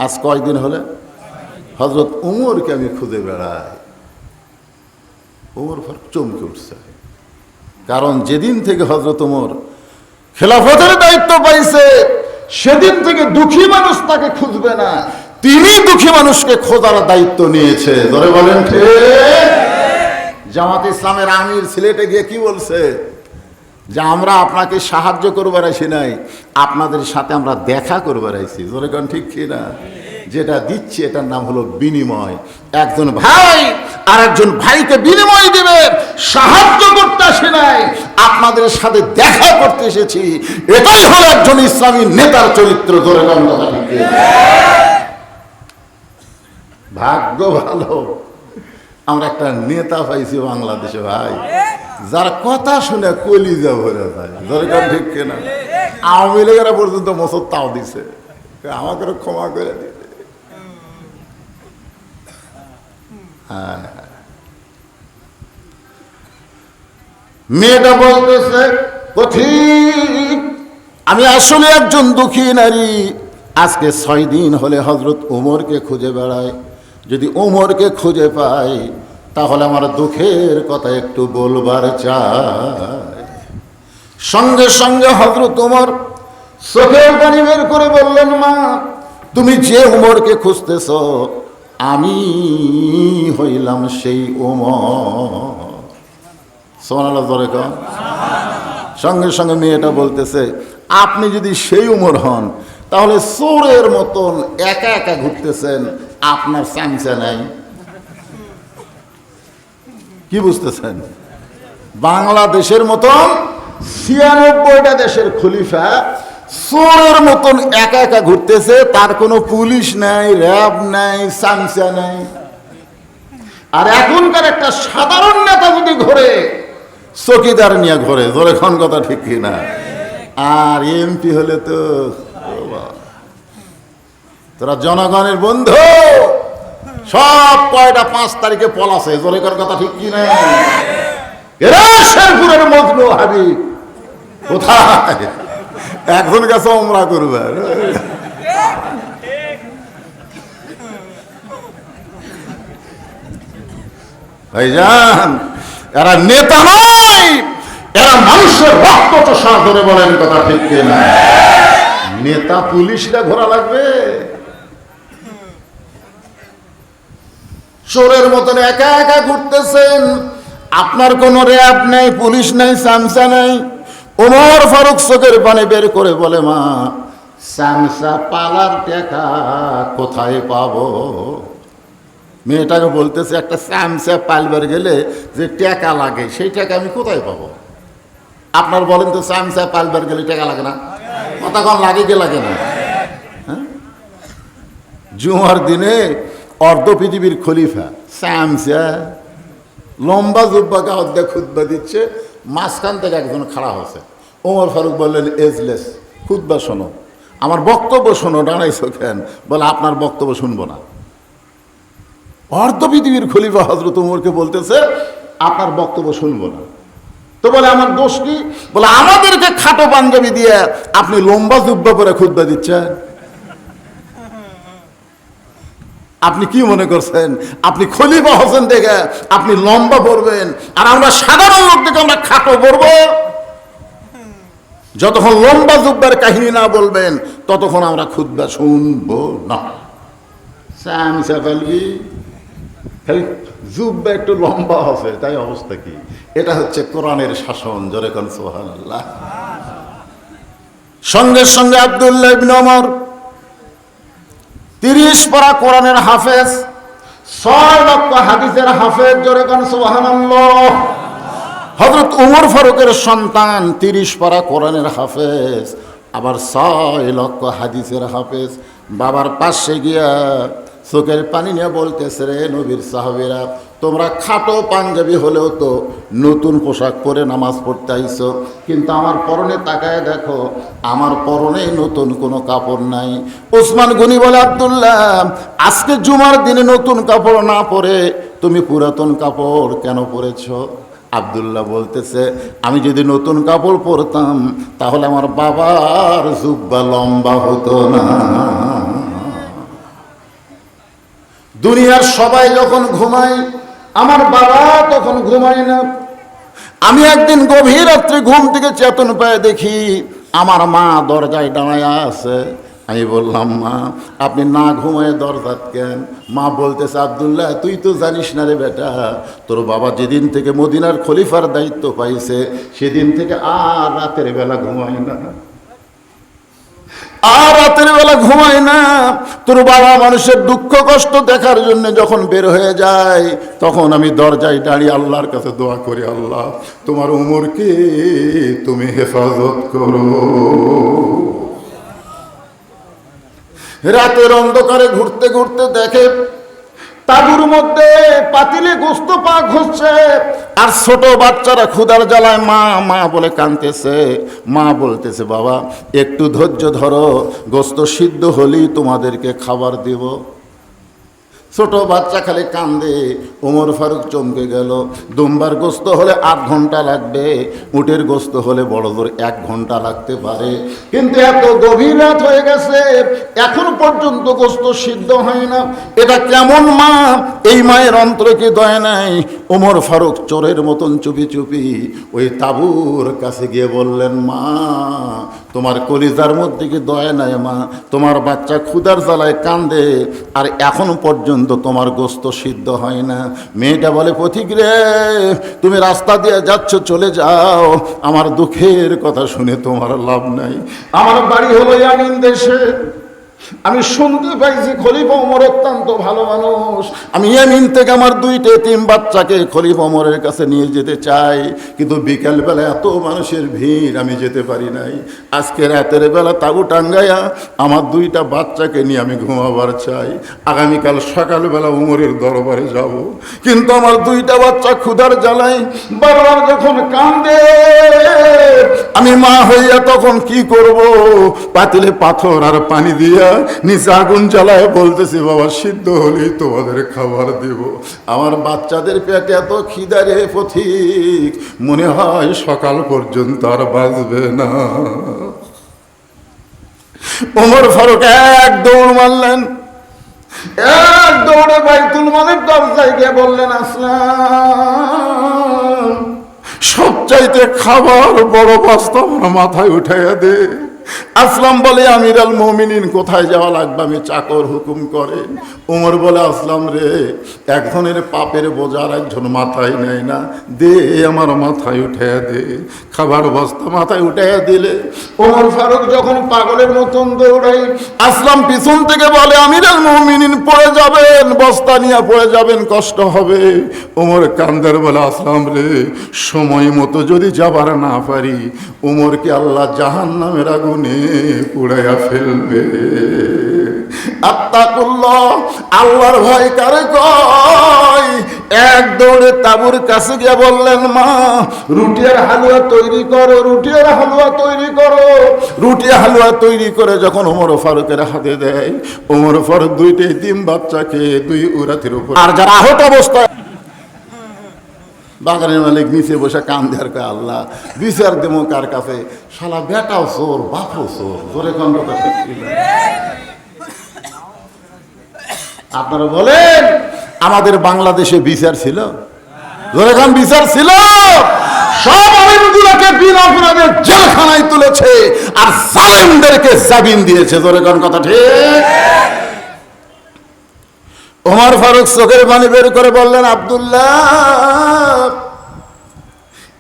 আজ কয়দিন হলে হযরত ওমরকে আমি খুঁজে বেড়াই। ওমর ফারুক চমকে উঠছে, কারণ যেদিন থেকে হযরত ওমর খেলাফতের দায়িত্ব পাইছে সেদিন থেকে দুঃখী মানুষ তাকে খুঁজবে না, তিনি দুঃখী মানুষকে খোঁজার দায়িত্ব নিয়েছে। ধরে বলেন ঠিক? জামাত ইসলামের আমির সিলেটে গিয়ে কি বলছে, যে আমরা আপনাকে সাহায্য করবার আইছি নাই, আপনাদের সাথে আমরা দেখা করবার আইছি। ধরে কোন ঠিক কিনা? যেটা দিচ্ছে এটার নাম হলো বিনিময়। একজন ভাই আর একজন ভাইকে বিনিময় দিবে, সাহায্য করতে আসে নাই, আপনাদের সাথে দেখা করতে এসেছি। এটাই হলো একজন ইসলামী নেতার চরিত্র। ধরে কোন কথা ঠিক কিনা? ভাগ্য ভালো আমরা একটা নেতা পাইছি বাংলাদেশে ভাই, যার কথা শুনে কলিজা ভরে যায়। ধরে কোন ঠিক কিনা? আওয়ামী লীগেরা পর্যন্ত মোসর তাও দিছে, আমাকে ক্ষমা করে দিতে। মেয়েটা বলতেছে, পথিক আমি আসলে একজন দুঃখী নারী, আজকে 6 দিন হলে হযরত ওমরকে খুঁজে বেড়াই, যদি ওমরকে খুঁজে পাই তাহলে আমার দুঃখের কথা একটু বলবার চাই। সঙ্গে সঙ্গে হযরত ওমর চোখের পানি বের করে বললেন, মা তুমি যে ওমরকে খুঁজতেছ আমি হইলাম সেই ওমর। সুবহানাল্লাহ জোরে কন। সঙ্গে সঙ্গে মেয়েটা বলতেছে, আপনি যদি সেই ওমর হন তাহলে চোরের মতন একা একা ঘুরতেছেন, আপনার চামচা নাই। কি বুঝতেছেন? বাংলাদেশের মতন 96টা দেশের খলিফা চোরের মতন একা একা ঘুরতেছে, তার কোনো পুলিশ নাই, র্যাব নাই, চামচা নাই। আর এখনকার একটা সাধারণ নেতা যদি ঘোরে, চকিদার নিয়ে ঘোরে। ধরে কোন কথা ঠিক কিনা? আর এমপি হলে তো তোরা জনগণের বন্ধু, সব কয়টা 5 তারিখে পলাছে। জোরে কোন কথা ঠিক কিনা? এরা শেরপুরের মজনু হাবিব কোথায়? এখন গেছে ওমরা করবে। ভাইজান এরা নেতা নয়, এরা মানুষের রক্ত চোষা। ধরে বলেন কথা ঠিক কিনা? নেতা পুলিশরা ঘোরা লাগবে? চোরের মতন একা একা ঘুরতেছেন, আপনার কোনো র্যাব নেই, পুলিশ নেই, চামচা নেই। ওমর ফারুক চোখের পানি বের করে বলে, মা চামচা পালার টাকা কোথায় পাবো? মেয়েটাকে বলতেছে, একটা চামচা পালবার গেলে যে টাকা লাগে সেই টাকা আমি কোথায় পাবো? আপনার বলেন তো, চামচা পালবার গেলে টাকা লাগে না? কথা কম লাগে কি লাগে না? হ্যাঁ, জুমার দিনে অর্ধ পৃথিবীর খলিফা চামচা লম্বা জুব্বা গাওয়া খুতবা দিচ্ছে, মাঝখান থেকে একজন খাড়া হয়েছে। ওমর ফারুক বললেন, এজলেস, খুতবা শোনো, আমার বক্তব্য শোনো। দাঁড়াইছো কেন? বলে, আপনার বক্তব্য শুনবো না। অর্ধ পৃথিবীর খলিফা হযরত ওমরকে বলতেছে, আপনার বক্তব্য শুনবো না। তো বলে, আমার দোষ কি? বলে, আমাদেরকে খাটো পাঞ্জাবি দিয়ে আপনি লম্বা জুব্বা পরে খুতবা দিচ্ছেন। আপনি কি মনে করছেন আপনি খলিফা হোসেন দেখে আপনি লম্বা পড়বেন, আর আমরা সাধারণ লোক দেখে আমরা খাটো পড়বো? যতক্ষণ লম্বা জুব্বার কাহিনী না বলবেন ততক্ষণ আমরা খুতবা শুনবো না। চামচা পালবি, খালি জুব্বা একটু লম্বা হবে, তাই অবস্থা কি? এটা হচ্ছে কোরআনের শাসন। জোরে কোন সুবহানাল্লাহ। সঙ্গে সঙ্গে আব্দুল্লাহ ইবনে ওমর 30 পারা কোরআনের হাফেজ, 6 লক্ষ হাদিসের হাফেজ। জোরে কোন সুবহানাল্লাহ। হযরত ওমর ফারুকের সন্তান 30 পারা কোরআনের হাফেজ, আবার 6 লক্ষ হাদিসের হাফেজ। বাবার পাশে গিয়া চোখের পানি নিয়ে বলতেছে, রে নবীর সাহাবীরা, তোমরা খাটো পাঞ্জাবি হলেও তো নতুন পোশাক পরে নামাজ পড়তে আইছো, কিন্তু আমার পরনে তাকায় দেখো, আমার পরনে নতুন কোনো কাপড় নাই। ওসমান গনি বলে, আব্দুল্লাহ, আজকে জুমার দিনে নতুন কাপড় না পরে তুমি পুরাতন কাপড় কেন পরেছো? আব্দুল্লাহ বলতেছে, আমি যদি নতুন কাপড় পরতাম তাহলে আমার বাবার জুব্বা লম্বা হতো না। দুনিয়ার সবাই যখন ঘুমায়, আমার বাবা তখন ঘুমায় না। আমি একদিন গভীর রাত্রে ঘুম থেকে চেতন পায়ে দেখি আমার মা দরজায় দাঁড়ায় আছে। আমি বললাম, মা, আপনি না ঘুমায় দরজা কেন? মা বলতেছে, আব্দুল্লাহ, তুই তো জানিস না রে বেটা, তোর বাবা যেদিন থেকে মদিনার খলিফার দায়িত্ব পাইছে সেদিন থেকে আর রাতের বেলা ঘুমায় না, আর রাতের বেলা ঘুমায় না। তোর বাবা মানুষের দুঃখ কষ্ট দেখার জন্য যখন বের হয়ে যায়, তখন আমি দরজায় দাঁড়িয়ে আল্লাহর কাছে দোয়া করি, আল্লাহ, তোমার উমরকে তুমি হেফাজত করো। রাতের অন্ধকারে ঘুরতে ঘুরতে দেখে তাঁবুর মধ্যে পাতিলে গোস্ত পাক হচ্ছে, আর ছোট বাচ্চারা ক্ষুধার জ্বালায় মা মা বলে কাঁদতেছে। মা বলতেছে, বাবা, একটু ধৈর্য ধরো, গোস্ত সিদ্ধ হলেই তোমাদেরকে খাবার দেব। ছোট বাচ্চা খালি কান্দে। ওমর ফারুক চমকে গেল। দুম্বার গোস্ত হলে 8 ঘন্টা লাগবে, উটের গোস্ত হলে বড় জোর 1 ঘন্টা লাগতে পারে, কিন্তু এত গভীর রাত হয়ে গেছে, এখন পর্যন্ত গোস্ত সিদ্ধ হয় না। এটা কেমন মা? এই মায়ের অন্তরে কি দয়া নাই? ওমর ফারুক চোরের মতন চুপি চুপি ওই তাঁবুর কাছে গিয়ে বললেন, মা, তোমার কলিজার মধ্যে কি দয়া নাই মা? তোমার বাচ্চা ক্ষুধার জ্বালায় কান্দে, আর এখন পর্যন্ত তোমার গোস্ত সিদ্ধ হয় না। মেয়েটা বলে, পথিক রে, তুমি রাস্তা দিয়ে যাচ্ছ, চলে যাও, আমার দুঃখের কথা শুনে তোমার লাভ নাই। আমার বাড়ি হলো ইয়ামিন দেশে। আমি শুনতে পাইছি খলিফা ওমর অত্যন্ত ভালো মানুষ। আমি ইয়ামিন থেকে আমার 2টা এতিম বাচ্চাকে খলিফা ওমরের কাছে নিয়ে যেতে চাই, কিন্তু বিকেলবেলা এত মানুষের ভিড়, আমি যেতে পারি নাই। আজকে রাতের বেলা তাঁবু টাঙ্গাইয়া আমার 2টা বাচ্চাকে নিয়ে আমি ঘুমাবার চাই। আগামীকাল সকালবেলা ওমরের দরবারে যাব, কিন্তু আমার 2টা বাচ্চা ক্ষুধার জ্বালায় বারবার যখন কান্দে, আমি মা হইয়া তখন কি করব? পাতিলে পাথর আর পানি দিয়া নিচে আগুন জ্বালায় বলতেছি, বাবা, সিদ্ধ হলেই তোমাদের খাবার দেব। আমার বাচ্চাদের পেটে এত খিদা রে পথিক, মনে হয় সকাল পর্যন্ত আর বাঁচবে না। ওমর ফারুক এক দৌড় মারলেন, এক দৌড়ে বাইতুল মালের দরজায় গিয়ে বললেন, আসলাম, সবচাইতে খাবার বড় বস্তা আমার মাথায় উঠাইয়া দে। আসলাম বলে, আমির আল মুমিনিন, কোথায় যাওয়া লাগবে? আমি চাকর হুকুম করেন। ওমর বলে, আসলাম রে, একজনের পাপের বোঝা আর একজন মাথায় নেয় না, দে, আমার মাথায় উঠাইয়া দে। খাবার বস্তা মাথায় উঠাইয়া দিলে ওমর ফারুক যখন পাগলের মতন দৌড়াই, আসলাম পিছন থেকে বলে, আমির আল মুমিনিন, পড়ে যাবেন, বস্তা নিয়ে পড়ে যাবেন, কষ্ট হবে। ওমর কান্দার বলে, আসলাম রে, সময় মতো যদি যাবার না পারি, ওমরকে আল্লাহ জাহান্নামের আগুনে পুড়াইয়া ফেলবে। আত্তাকুল্লাহ, আল্লাহর ভয় কারে কয়? এক দৌড়ে তাঁবুর কাছে গিয়ে বললেন, মা, রুটি আর হালুয়া তৈরি করো, রুটি আর হালুয়া তৈরি করো। রুটি হালুয়া তৈরি করে যখন ওমর ফারুকের হাতে দেয়, ওমর ফারুক 2টা এতিম বাচ্চাকে 2 উরাতের উপর, আর যারা আহত অবস্থায়, বাগানের মালিক নিচে বসে কান্দে আর কয়, আল্লাহ, বিচার দেবো কার কাছে? শালা বেটাও চোর, বাপও চোর। জোরে কান্দ। আপনারা বলেন, আমাদের বাংলাদেশে বিচার ছিল? জোরে কান, বিচার ছিল? সব আইনগুলোকে বিনা অপরাধে জেলখানায় তুলেছে, আর জালেমদেরকে জামিন দিয়েছে। জোরে কান, কথা ঠিক? ওমর ফারুক চোখের পানি বের করে বললেন, আব্দুল্লাহ,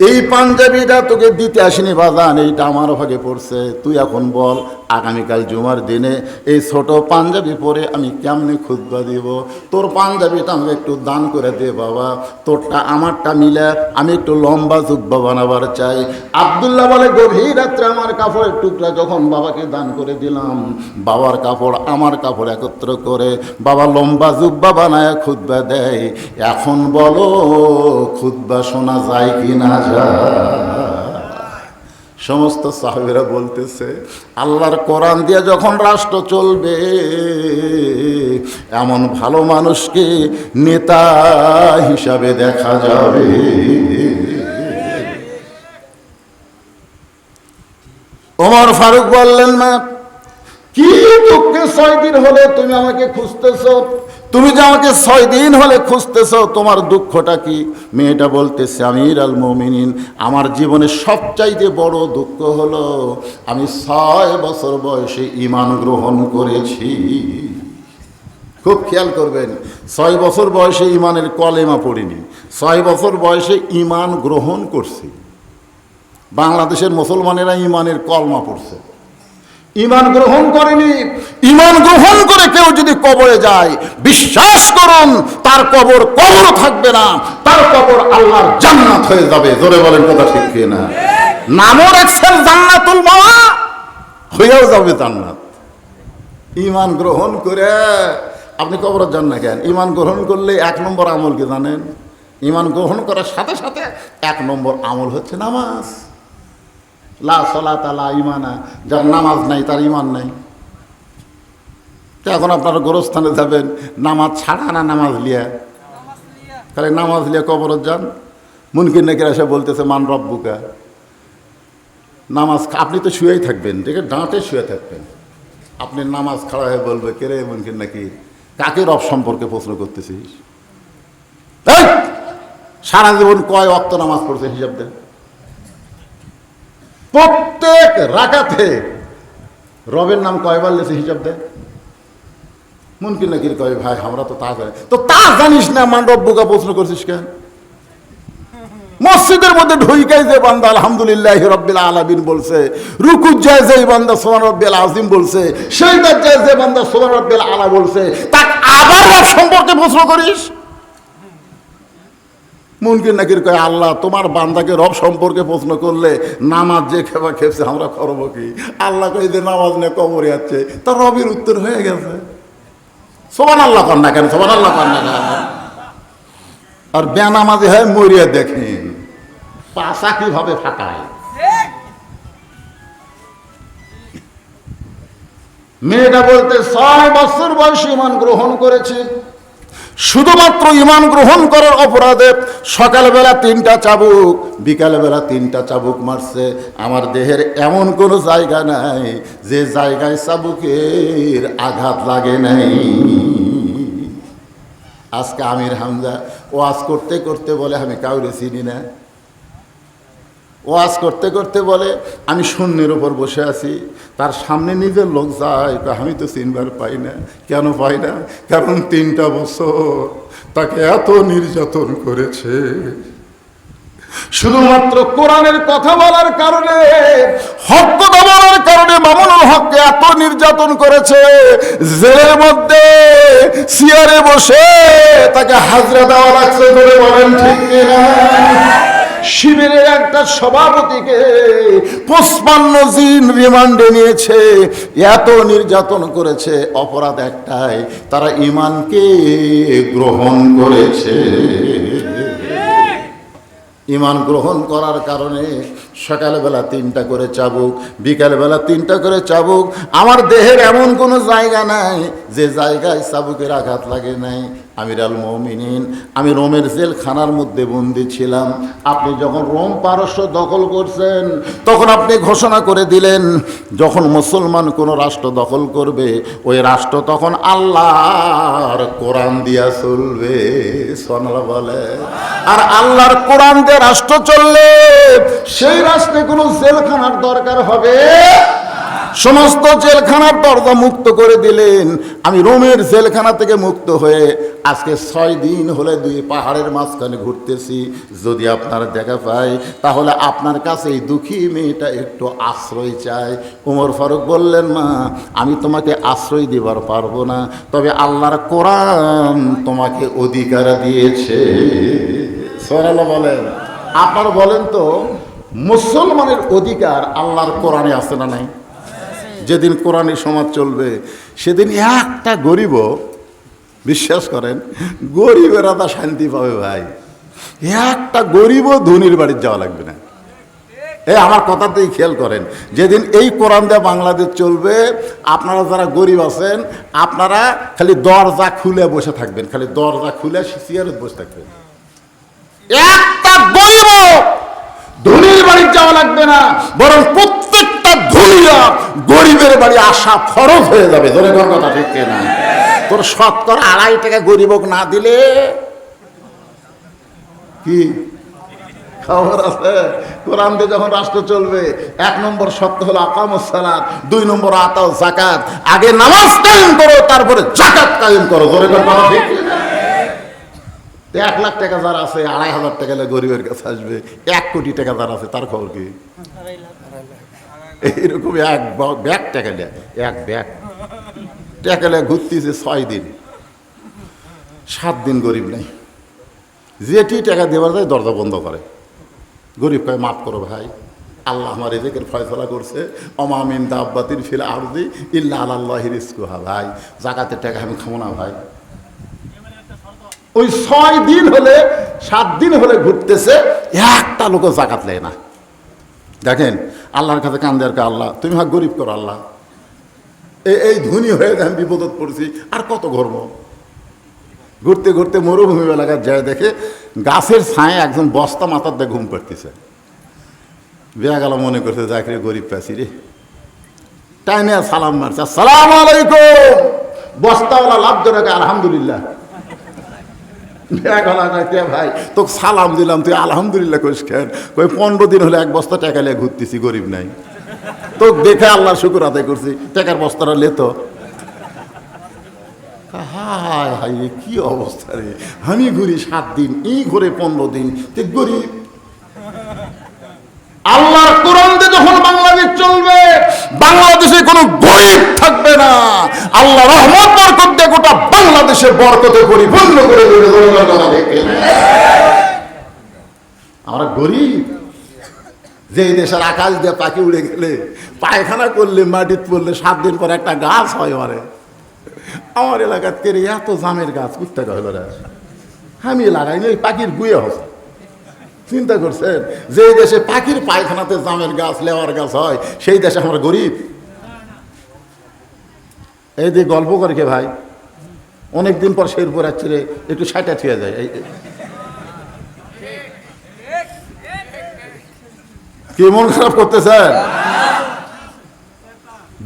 এই পাঞ্জাবিটা তোকে দিতে আসিনি বাজান, এইটা আমার ভাগে পড়ছে। তুই এখন বল আগামীকাল জুমার দিনে এই ছোট পাঞ্জাবি পরে আমি কেমনে খুতবা দিব? তোর পাঞ্জাবিটা আমাকে একটু দান করে দে বাবা, তোরটা আমারটা মিলে আমি একটু লম্বা জুব্বা বানাবার চাই। আব্দুল্লাহ বলে গভীর রাত্রে আমার কাপড়ের টুকরা যখন বাবাকে দান করে দিলাম, বাবার কাপড় আমার কাপড় একত্র করে বাবা লম্বা জুব্বা বানায় খুতবা দেয়। এখন বলো খুতবা শোনা যায় কি না যায়? সমস্ত সাহাবীরা বলতেছে আল্লাহর কোরআন দিয়ে যখন রাষ্ট্র চলবে, এমন ভালো মানুষকে নেতা হিসাবে দেখা যাবে। ওমর ফারুক বললেন, মা কি দুঃখে 6 দিন হলে তুমি আমাকে খুঁজতেছো? তুমি যে আমাকে 6 দিন হলে খুঁজতেছো, তোমার দুঃখটা কি? মেয়েটা বলতেছে, আমির আল মুমিনিন, আমার জীবনে সবচাইতে বড় দুঃখ হলো আমি 6 বছর বয়সে ঈমান গ্রহণ করেছি। খুব খেয়াল করবেন, 6 বছর বয়সে ঈমানের কলেমা পড়িনি, 6 বছর বয়সে ঈমান গ্রহণ করছি। বাংলাদেশের মুসলমানেরা ঈমানের কলমা পড়ছে, ঈমান গ্রহণ করেনি। ঈমান গ্রহণ করে কেউ যদি কবরে যায়, বিশ্বাস করুন তার কবর কবর থাকবে না, তার কবর আল্লাহর জান্নাত হয়ে যাবে। জোরে বলেন কথা ঠিক কি না? নামও রাখছেন জান্নাতুল মাওয়া, হয়েও যাবে জান্নাত। ঈমান গ্রহণ করে আপনি কবরে যান না কেন? ঈমান গ্রহণ করলে 1 নম্বর আমল কি জানেন? ঈমান গ্রহণ করার সাথে সাথে 1 নম্বর আমল হচ্ছে নামাজ। লা সালাতা লা ঈমানা, যার নামাজ নাই তার ঈমান নাই। এখন আপনারা গোরস্থানে যাবেন, নামাজ ছাড়া না নামাজ লিয়া? তাহলে নামাজ লিয়া কবরে যান। মুনকির নাকির এসে বলতেছে মান রব্বুকা, নামাজ আপনি তো শুয়েই থাকবেন, ঠিক আছে, ডাঁটে শুয়ে থাকবেন। আপনি নামাজ খাড়া হয়ে বলবে, কে রে মুনকির নাকির, কাকে রব সম্পর্কে প্রশ্ন করতেছিস? সারা জীবন কয় ওয়াক্ত নামাজ পড়ছে হিসাব দেন। প্রত্যেক রাকাতে রবের নাম কয়বার লেছে হিসাব দেয়। মুনকির নাকির কয়, ভাই আমরা তো তা জানি। তো তা জানিস না, মান রব্বুকা প্রশ্ন করছিস কেন? মসজিদের মধ্যে ঢুইকাই যে বান্দা আলহামদুলিল্লাহি রাব্বিল আলামিন বলছে, রুকুত যায় যে বান্দা সুবহান রাব্বিল আযীম বলছে, সিজদা যায় যে বান্দা সুবহান রাব্বিল আলা বলছে, তা আবার রব সম্পর্কে প্রশ্ন করিস? মুনকির নাকির কয়, আল্লাহ তোমার বান্দাকে রব সম্পর্কে প্রশ্ন করলে নামাজ যে খেবা খেপছে আমরা করবো কি? আল্লাহ কই যে নামাজ নিয়ে কবরে যাচ্ছে, তার রবের উত্তর হয়ে গেছে। সুবহানাল্লাহ কর না কেন? সুবহানাল্লাহ কর না কেন? আর বেনামাজি হয় মরিয়া দেখেন পাশা কিভাবে ফাটায়। মেয়েটা বলতে 6 বছর বয়সে ঈমান গ্রহণ করেছি, শুধুমাত্র ঈমান গ্রহণ করার অপরাধে সকালবেলা 3টা চাবুক, বিকালবেলা 3টা চাবুক মারছে। আমার দেহের এমন কোনো জায়গা নাই যে জায়গায় চাবুকের আঘাত লাগে নাই। আজকে আমির হামজা ওয়াজ করতে করতে বলে আমি কাউরে চিনি না। ওয়াজ করতে করতে বলে আমি শূন্যের উপর বসে আছি, তার সামনে নিজের লোক যায়, আমি তো চিনবার পাই না। কেন পাই না? কারণ 3টা বছর তাকে এত নির্যাতন করেছে। শুধুমাত্র কোরআনের কথা বলার কারণে, হক কথা বলার কারণে মামুনুল হককে এত নির্যাতন করেছে। জেলের মধ্যে চেয়ারে বসে তাকে হাজরা দেওয়া লাগছে। বলে বলেন ঠিক কিনা? শিবিরের একটা সভাপতিকে 55 দিন রিমান্ডে নিয়েছে, এত নির্যাতন করেছে। অপরাধ একটাই, তারা ঈমানকে গ্রহণ করেছে। ঈমান গ্রহণ করার কারণে সকালবেলা 3টা করে চাবুক, বিকালবেলা 3টা করে চাবুক। আমার দেহের এমন কোনো জায়গা নাই যে জায়গায় চাবুকের আঘাত লাগে নাই। আমির আল মুমিনিন, আমি রোমের জেলখানার মধ্যে বন্দী ছিলাম। আপনি যখন রোম পারস্য দখল করছেন, তখন আপনি ঘোষণা করে দিলেন যখন মুসলমান কোনো রাষ্ট্র দখল করবে, ওই রাষ্ট্র তখন আল্লাহর কোরআন দিয়া চলবে। সুবহানাল্লাহ বলে। আর আল্লাহর কোরআন দিয়ে রাষ্ট্র চললে সেই রাষ্ট্রে কোনো জেলখানার দরকার হবে। সমস্ত জেলখানার দরজা মুক্ত করে দিলেন। আমি রোমের জেলখানা থেকে মুক্ত হয়ে আজকে 6 দিন হলে 2 পাহাড়ের মাঝখানে ঘুরতেছি। যদি আপনার দেখা পাই তাহলে আপনার কাছে এই দুঃখী মেয়েটা একটু আশ্রয় চায়। ওমর ফারুক বললেন, মা আমি তোমাকে আশ্রয় দিবার পারবো না, তবে আল্লাহর কোরআন তোমাকে অধিকার দিয়েছে। সুবহানাল্লাহ বলেন। আপনারা বলেন তো, মুসলমানের অধিকার আল্লাহর কোরআনে আছে না নাই? যেদিন কোরআনের সমাজ চলবে সেদিন একটা গরিবও, বিশ্বাস করেন, গরিবেরা তা শান্তি পাবে ভাই। একটা গরিবও ধনীর বাড়ি যাওয়া লাগবে না। আমার কথাতেই খেয়াল করেন, যেদিন এই কোরআন দিয়ে বাংলাদেশ চলবে, আপনারা যারা গরিব আছেন আপনারা খালি দরজা খুলে বসে থাকবেন, খালি দরজা খুলে চেয়ারে বসে থাকবেন। একটা গরিবও ধনীর বাড়ি যাওয়া লাগবে না, বরং প্রত্যেকটা ধনীরা গরিবের বাড়ি আসা ফরজ হয়ে যাবে। ধরে কথা ঠিক না? তোর 2.5 টাকা গরিবক না দিলে কি খবর আছে? কোরআন দিয়ে যখন রাষ্ট্র চলবে, 1 নম্বর শর্ত হলো আকামুস সালাত, 2 নম্বর আতাও যাকাত। আগে নামাজ কায়েম করো, তারপরে যাকাত কায়েম করো। ধরে কথা ঠিক না? 1 লাখ টাকা যার আছে, 2,500 টাকা গরিবের কাছে আসবে। 1 কোটি টাকা যার আছে তার খবর কি? এইরকম এক ব্যাগ টাকা নেয়, এক ব্যাগ টাকা নেয়, ঘুরতেছে 6 দিন, 7 দিন গরিব নেই। যেটি টাকা দেওয়ার যায় দরজা বন্ধ করে। গরিব কয়, মাফ করো ভাই, আল্লাহ আমার রিজিকের ফয়সালা করছে। ওমা মিন দাব্বাতিন ফিল আরদি ইল্লা আলাল্লাহি রিজকুহা। ভাই যাকাতের টাকা আমি খাবো না ভাই। ওই 6 দিন হলে 7 দিন হলে ঘুরতেছে, একটা লোক যাকাত নেয় না। দেখেন আল্লাহর কাছে কান্দে, আর আল্লাহ তুমি আমাকে গরিব করো, আল্লাহ এই ধনী হয়ে আমি বিপদত পড়েছি, আর কত ঘুরব। ঘুরতে ঘুরতে মরুভূমি এলাকায় যায়, দেখে গাছের ছায়ে একজন বস্তা মাথার দিয়ে ঘুম পাড়তেছে। বেয়া গেল, মনে করছে যাকে গরিব পাচ্ছি রে, টাইনে সালাম মারছে, আসসালামু আলাইকুম। বস্তাওয়ালা লাভ ধরে, আলহামদুলিল্লাহ। ভাই তোকে সালাম দিলাম, তুই আলহামদুলিল্লাহ করিস কেন? কই 15 দিন হলে 1 বস্তা টাকা নিয়ে ঘুরতেছি, গরিব নাই। তোকে দেখে আল্লাহর শুকর আদায় করছি, টাকার বস্তাটা লেতো। হায় হায় রে, কি অবস্থা রে! আমি ঘুরি 7 দিন, এই ঘুরে 15 দিন, তুই গরিব। আল্লাহর কোরআন দিয়ে যখন বাংলাদেশ চলবে, বাংলাদেশে কোনো গরিব থাকবে না। আল্লাহ রহমত বরকত দিয়ে গোটা বাংলাদেশে বরকতে পরিপূর্ণ করে দেবে। আমরা গরিব, যে দেশের আকাশ দিয়ে পাখি উড়ে গেলে, পায়খানা করলে, মাটিতে পড়লে 7 দিন পর একটা গাছ হয়। আমার এলাকার কেড়ে এত জামের গাছ কুত্তা হলো রে, আমি লাগাইনি, ওই পাখির গুয়ে হচ্ছে। চিন্তা করছেন, যে দেশে পাখির পায়খানাতে জামের গাছ, লেওয়ার গাছ হয়, সেই দেশে আমরা গরিব। এই দিয়ে গল্প করে কে ভাই, অনেকদিন পর শেরপুর আসছে রে, একটু সাইটা ছুঁয়ে যায়। কি মন খারাপ করতেছেন?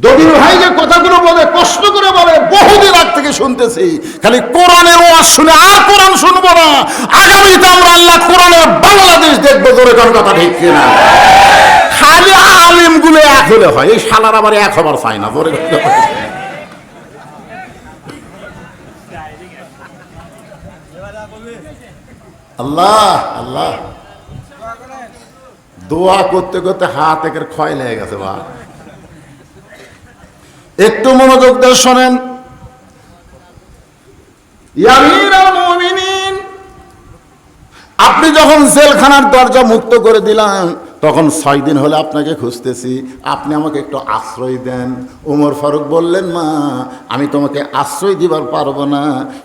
দবির ভাই যে কথাগুলো বলে, কষ্ট করে বলে, বহুদিন আগ থেকে শুনতেছি। খালি কোরআনের ওয়াজ শুনে আর কোরআন শুনবো না। আগামীতে আমরা আল্লাহ কোরআনের বাংলাদেশ দেখবো। জোরে কোন কথা ঠিক কিনা? খালি আলিম গুলো এক হলে হয়, এই শালার আবার এক হবার চাই না। জোরে আল্লাহ আল্লাহ, দোয়া করতে করতে হাত একের ক্ষয় লেগে গেছে। বা একটু মনোযোগ দিয়ে শোনেন। আপনি যখন জেলখানার দরজা মুক্ত করে দিলাম, তখন 6 দিন হলে আপনাকে খুঁজতেছি, আপনি আমাকে একটু আশ্রয় দেন। ওমর ফারুক বললেন, মা আমি তোমাকে আশ্রয় দিবার পারবো না,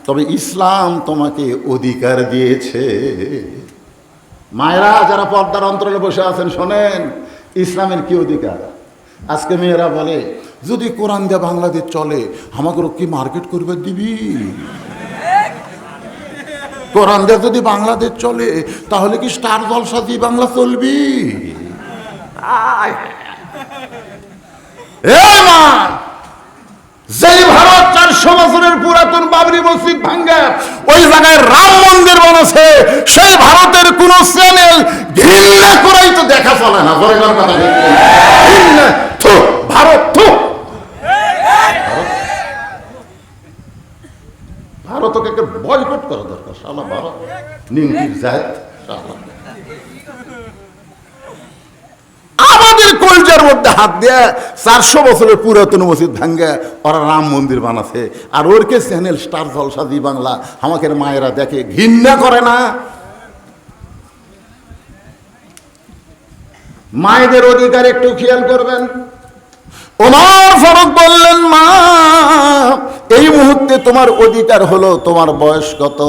তবে ইসলাম তোমাকে অধিকার দিয়েছে। মায়েরা যারা পর্দার অন্তরালে বসে আছেন, শোনেন, ইসলামের কি অধিকার? আজকে মেয়েরা বলে, যদি কোরআন দিয়ে বাংলাদেশ চলে, আমাকে কি মার্কেট করবে দিবি? কোরআন দিয়ে যদি বাংলাদেশ চলে, তাহলে কি স্টার জলসা দিয়ে বাংলা চলবি? যেই ভারত 400 বছরের পুরাতন বাবরি মসজিদ ভাঙ্গা ওই জায়গায় রাম মন্দির বানাচ্ছে, সেই ভারতের কোন চ্যানেল ঘৃণা করেই তো দেখা চলে না। ভারত একটা বয়কট করা দরকার। শালা বাবা নিমকির জাত শালা আমাদের কলজার মধ্যে হাত দিয়ে 400 বছরের পুরাতন মসজিদ ভাঙ্গে ওরা রাম মন্দির বানাছে, আর ওরকে চ্যানেল স্টার জলসা জি বাংলা আমাকে মায়েরা দেখে, ঘৃণা করে না? মায়েদের অধিকার একটু খেয়াল করবেন। ওমর ফারুক বললেন, মা এই মুহূর্তে তোমার অধিকার হলো, তোমার বয়স কত?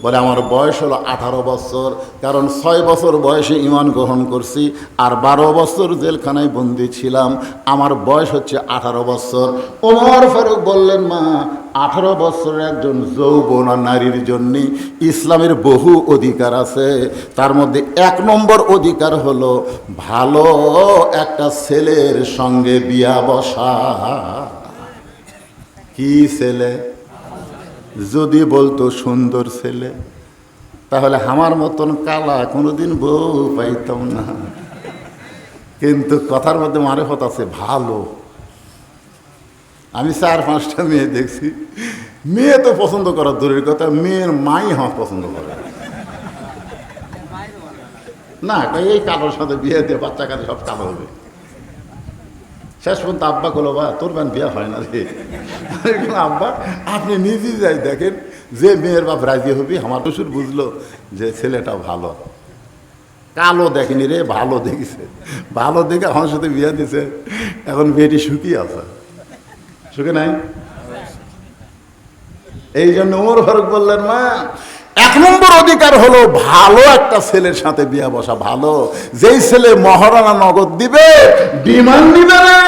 বলে আমার বয়স হলো 18 বছর, কারণ 6 বছর বয়সে ঈমান গ্রহণ করছি আর 12 বছর জেলখানায় বন্দী ছিলাম, আমার বয়স হচ্ছে 18 বছর। ওমর ফারুক বললেন, মা 18 বছরের একজন যৌবনা নারীর জন্য ইসলামের বহু অধিকার আছে, তার মধ্যে 1 নম্বর অধিকার হলো ভালো একটা ছেলের সঙ্গে বিয়া বসা। কি ছেলে? যদি বলতো সুন্দর ছেলে, তাহলে আমার মতন কালা কোনোদিন বউ পাইতাম না। কিন্তু কথার মধ্যে মারেফত আছে ভালো। আমি 4-5টা মেয়ে দেখছি, মেয়ে তো পছন্দ করার দূরের কথা, মেয়ের মাই আমার পছন্দ করে না। এই কালোর সাথে বিয়ে দিয়ে বাচ্চা কাছে সব কালো হবে। শেষ পর্যন্ত আব্বা বলো, বা তোর ব্যান বিয়ে হয় না রে। আব্বা আপনি নিজেই যাই দেখেন, যে মেয়ের বাপ রাজি হবি। আমার শ্বশুর বুঝলো যে ছেলেটা ভালো, কালো দেখেনি রে, ভালো দেখেছে, ভালো দেখে আমার সাথে বিয়ে দিছে। এখন মেয়েটি সুখী আছে, সুখে নাই? এই জন্য ওমর ফারুক বললেন, মা 1 নম্বর অধিকার হলো ভালো একটা ছেলের সাথে বিয়া বসা। ভালো যেই ছেলে মহারানা নগদ দিবে, ডিমান্ড দিবে না,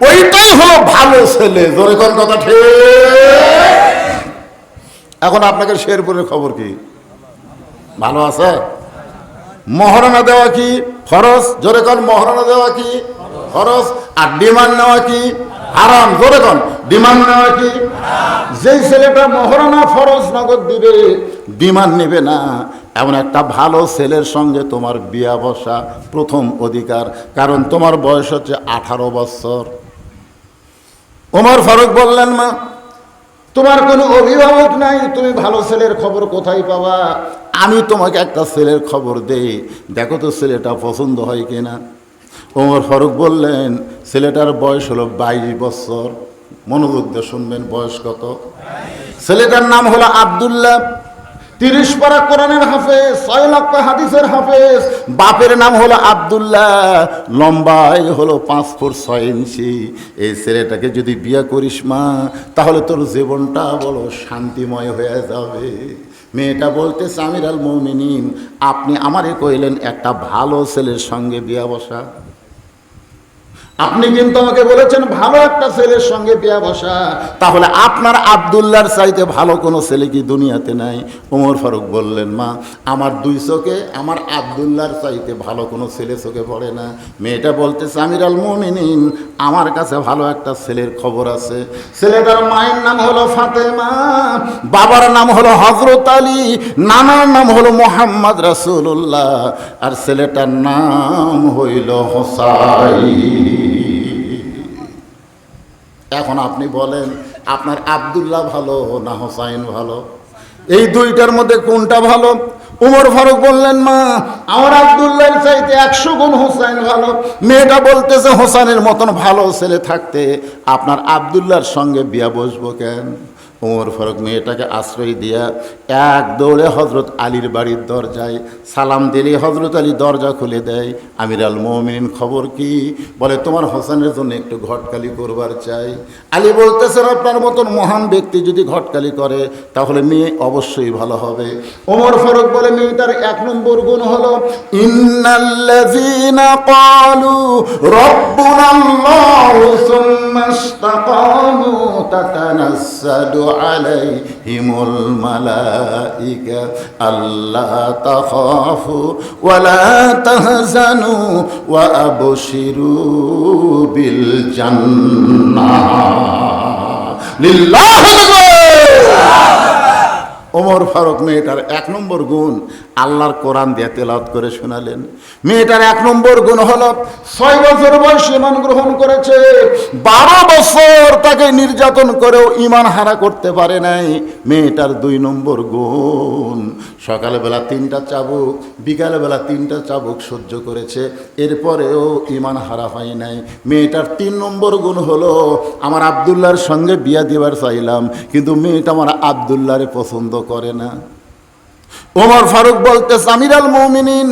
ওইটাই হলো ভালো ছেলে। জোরে কোন কথা ঠিক? এখন আপনাকে শেরপুরের খবর কি? ভালো আছে? মহারানা দেওয়া কি ফরজ? জোরে কোন মহারানা দেওয়া কি ফরজ? আর ডিমান্ড নেওয়া কি হারাম? জোরে কোন ডিমান্ড নেওয়া কি? যেই ছেলেটা মহারানা ফরজ নগদ দিবে, ডিমান্ড নেবে না, এমন একটা ভালো ছেলের সঙ্গে তোমার বিয়া বসা প্রথম অধিকার, কারণ তোমার বয়স হচ্ছে 18 বছর। ওমর ফারুক বললেন, মা তোমার কোনো অভিভাবক নাই, তুমি ভালো ছেলের খবর কোথায় পাবা? আমি তোমাকে একটা ছেলের খবর দেই, দেখো তো ছেলেটা পছন্দ হয় কিনা। ওমর ফারুক বললেন, ছেলেটার বয়স হলো 22 বছর। মনোযোগ দিয়ে শুনবেন, বয়স কত? ছেলেটার নাম হলো আব্দুল্লাহ, 30 পারা কোরআনের হাফেজ, 6 লক্ষ হাদিসের হাফেজ। বাপের নাম হলো আব্দুল্লাহ, লম্বাই হলো 5 ফুট 6 ইঞ্চি। এই ছেলেটাকে যদি বিয়ে করিস মা, তাহলে তোর জীবনটা বলো শান্তিময় হয়ে যাবে। মেয়েটা বলতেছে, আমির আল মুমিনিন, আপনি আমারে কইলেন একটা ভালো ছেলের সঙ্গে বিয়া বসা, আপনি কিন্তু আমাকে বলেছেন ভালো একটা ছেলের সঙ্গে বিয়া বসা, তাহলে আপনার আব্দুল্লাহর চাইতে ভালো কোনো ছেলে কি দুনিয়াতে নাই? ওমর ফারুক বললেন, মা আমার 2 চোখে আমার আব্দুল্লাহর চাইতে ভালো কোনো ছেলে চোখে পড়ে না। মেয়েটা বলতেছে, আমির আল মুমিনিন, আমার কাছে ভালো একটা ছেলের খবর আছে। ছেলেটার মায়ের নাম হলো ফাতেমা, বাবার নাম হলো হযরত আলী, নানার নাম হলো মুহাম্মদ রাসূলুল্লাহ, আর ছেলেটার নাম হইল হোসাইন। এখন আপনি বলেন, আপনার আব্দুল্লাহ ভালো না হোসাইন ভালো? এই 2টার মধ্যে কোনটা ভালো? ওমর ফারুক বললেন, মা আমার আব্দুল্লাহর চাইতে 100 গুণ হোসাইন ভালো। মেয়েটা বলতেছে, হোসাইনের মতন ভালো ছেলে থাকতে আপনার আব্দুল্লাহর সঙ্গে বিয়া বসবো কেন? ওমর ফারুক মেয়েটাকে আশ্রয় দিয়া এক দৌড়ে হযরত আলীর বাড়ির দরজায় সালাম দিলে হযরত আলী দরজা খুলে দেয়। আমির আল মুমিনিন, খবর কি? বলে, তোমার হোসেনের জন্য একটু ঘটকালি করবার চাই। আলী বলতেছেন, আপনার মতন মহান ব্যক্তি যদি ঘটকালি করে তাহলে মেয়ে অবশ্যই ভালো হবে। ওমর ফারুক বলে, মেয়েটার 1 নম্বর গুণ হলো ইন্নাল্লাযীনা ক্বালু রাব্বুনাল্লাহু সুম্মা ইসতাকামু তাতানাজ্জালু আলাইহিমুল মালাইকা আল্লা তাখাফু ওয়া লা তাহজানু ওয়া আবশিরু বিল জান্নাহ লিল্লাহি। ওমর ফারুক মেয়েটার 1 নম্বর গুণ আল্লাহর কোরআন দিয়ে তেলাওয়াত করে শোনালেন। মেয়েটার 1 নম্বর গুণ হলো 6 বছর বয়সে ঈমান গ্রহণ করেছে, 12 বছর তাকে নির্যাতন করেও ঈমান হারা করতে পারে নাই। মেয়েটার 2 নম্বর গুণ সকালবেলা 3টা চাবুক, বিকালবেলা 3টা চাবুক সহ্য করেছে, এরপরেও ঈমান হারা হয় নাই। মেয়েটার 3 নম্বর গুণ হলো আমার আব্দুল্লাহর সঙ্গে বিয়া দিবার চাইলাম, কিন্তু মেয়েটা আমার আব্দুল্লাহরে পছন্দ করে না। ওমর ফারুক বলতেছে, আমিরুল মুমিনিন,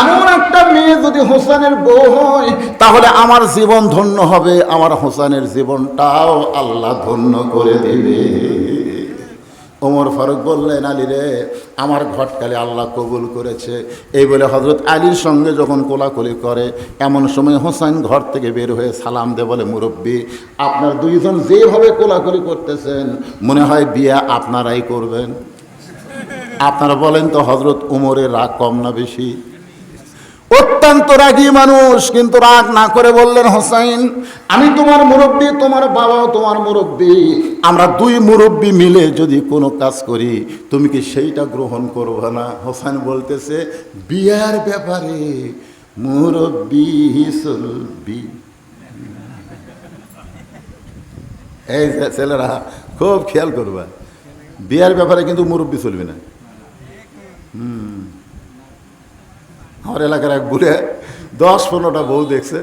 এমন একটা মেয়ে যদি হোসেনের বউ হয় তাহলে আমার জীবন ধন্য হবে, আমার হোসেনের জীবনটাও আল্লাহ ধন্য করে দেবে। ওমর ফারুক বললেন, আলী রে, আমার ঘটকালে আল্লাহ কবুল করেছে। এই বলে হযরত আলীর সঙ্গে যখন কোলাকুলি করে, এমন সময় হোসেন ঘর থেকে বের হয়ে সালাম দে, বলে, মুরব্বী, আপনার দুইজন যেভাবে কোলাকুলি করতেছেন মনে হয় বিয়ে আপনারাই করবেন। আপনারা বলেন তো হযরত উমরের রাগ কম না বেশি? অত্যন্ত রাগী মানুষ, কিন্তু রাগ না করে বললেন, হোসেন, আমি তোমার মুরব্বী, তোমার বাবাও তোমার মুরব্বী, আমরা 2 মুরব্বী মিলে যদি কোনো কাজ করি তুমি কি সেইটা গ্রহণ করবে না? হোসেন বলতেছে, বিয়ার ব্যাপারে মুরব্বী চলবি। এই ছেলেরা খুব খেয়াল করবা, বিয়ার ব্যাপারে কিন্তু মুরব্বী চলবি না। আমার এলাকার এক বুড়ে 10-15টা বউ দেখছে,